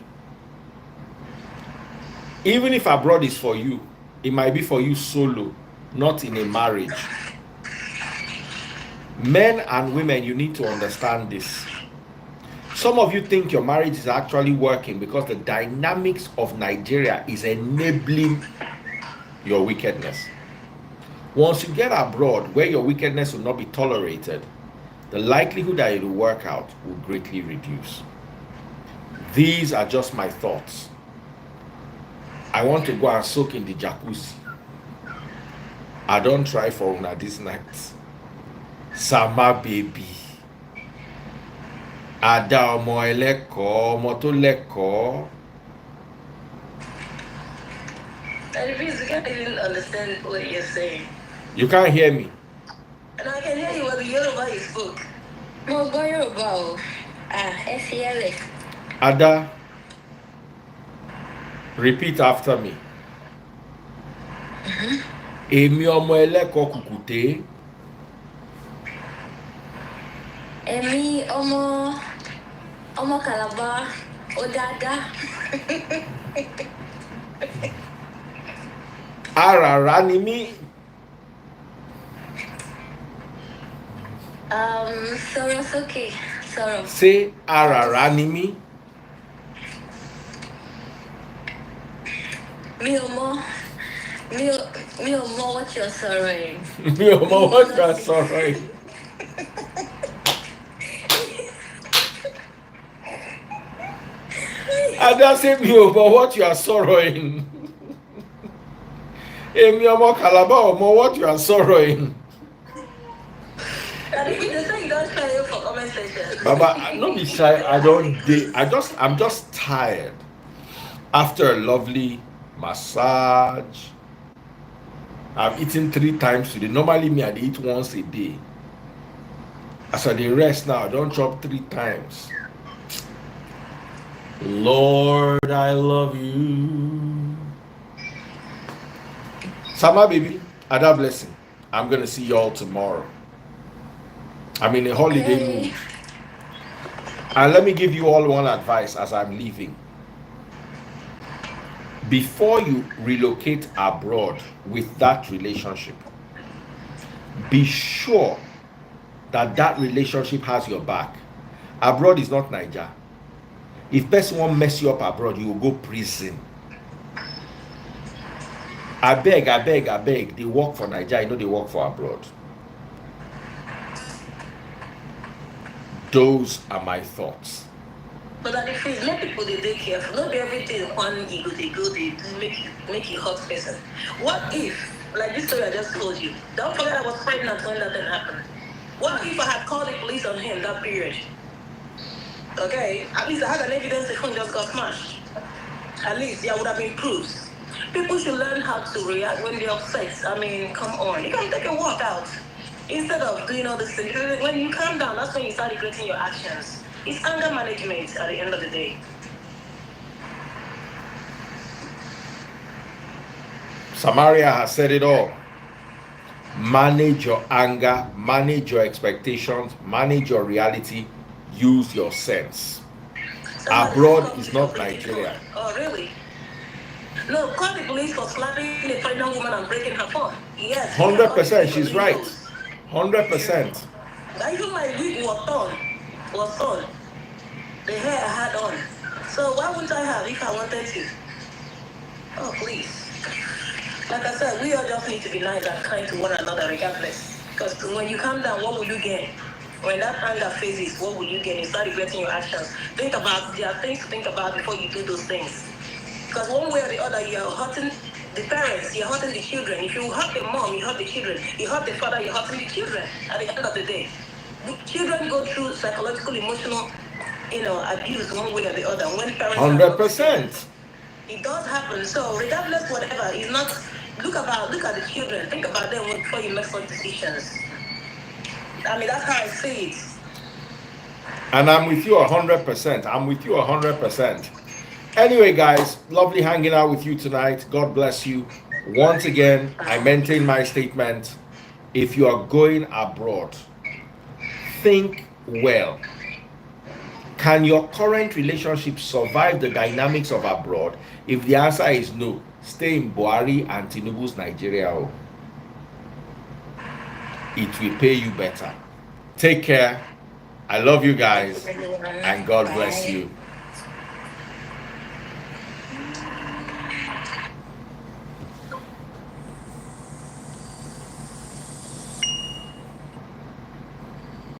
Even if abroad is for you, it might be for you solo, not in a marriage. Men and women, you need to understand this. Some of you think your marriage is actually working because the dynamics of Nigeria is enabling your wickedness. Once you get abroad where your wickedness will not be tolerated, the likelihood that it will work out will greatly reduce. These are just my thoughts. I want to go and soak in the jacuzzi. I don't try for una this night. Sama baby. Ada ọmọ ẹlẹ́kọ̀ọ́, ọmọ tó lẹ́kọ̀ọ́. And please, you can't even understand what you're saying. You can't hear me. And I can hear you when the Yoruba you spoke. Mo gbọ́ Yorùbá o. Ẹ fi ẹ lẹ̀. Ada, repeat after me. Èmi ọmọ ẹlẹ́kọ̀ọ́ kùkùté. Èmi ọmọ Calabar ó dáadáa. Aràrá ni mí. Sọ̀rọ̀ sókè, sọ̀rọ̀. Ṣé aràrá ni mí? Mi ò mọ what you're sọ̀rọ̀ yìí. Mi ò mọ what you are sọ̀rọ̀ yìí. Ada say mi ò mọ what you are sọ̀rọ̀ yìí. Èmi ọmọ Calabar ò mọ what you are sọ̀rọ̀ yìí. And if you say you don't try you for comment section. Baba, not be shy. I'm just tired. After a lovely massage, I've eaten 3 times today. Normally, me I eat once a day. As I dey rest now, I don't chop 3 times. Lord, I love you. Sama baby, Ada blessing. I'm gonna see y'all tomorrow. I'm in a holiday mood. And let me give you all one advice as I'm leaving. Before you relocate abroad with that relationship, be sure that that relationship has your back. Abroad is not Nigeria. If person won't mess you up abroad, you will go prison. I beg. They work for Nigeria, you know they work for abroad. Those are my thoughts. But at the face, let people they careful. Not be everything one ego they do make you hot person. What if, like this story I just told you, don't forget I was pregnant when that thing happened. What if I had called the police on him that period? Okay, at least I had an evidence the phone just got smashed. At least there would have been proofs. People should learn how to react when they're upset. I mean, come on. You can take a walk out instead of doing all this thing. When you calm down, that's when you start regretting your actions. It's anger management at the end of the day. Samaria has said it all. Manage your anger, manage your expectations, manage your reality, use your sense. Abroad is not Nigeria. Oh, really? No, call the police for slapping a pregnant woman and breaking her phone. Yes. 100%, she's right. 100%. Even my wig was torn. The hair I had on. So why wouldn't I have if I wanted to? Oh, please. Like I said, we all just need to be nice and kind to one another regardless. Because when you calm down, what will you gain? When that anger phases, what will you gain? You start regretting your actions. Think about, there are things to think about before you do those things. Because one way or the other, you're hurting the parents, you're hurting the children. If you hurt the mom, you hurt the children. You hurt the father, you're hurting the children at the end of the day. The children go through psychological, emotional, abuse one way or the other. When parents 100%. It does happen. So regardless, whatever, it's not. Look at the children. Think about them before you make such decisions. I mean, that's how I see it. And I'm with you 100%. I'm with you 100%. Anyway, guys, lovely hanging out with you tonight. God bless you. Once again, I maintain my statement. If you are going abroad, think well. Can your current relationship survive the dynamics of abroad? If the answer is no, stay in Buhari and Tinubu's Nigeria. It will pay you better. Take care. I love you guys, and God bless you.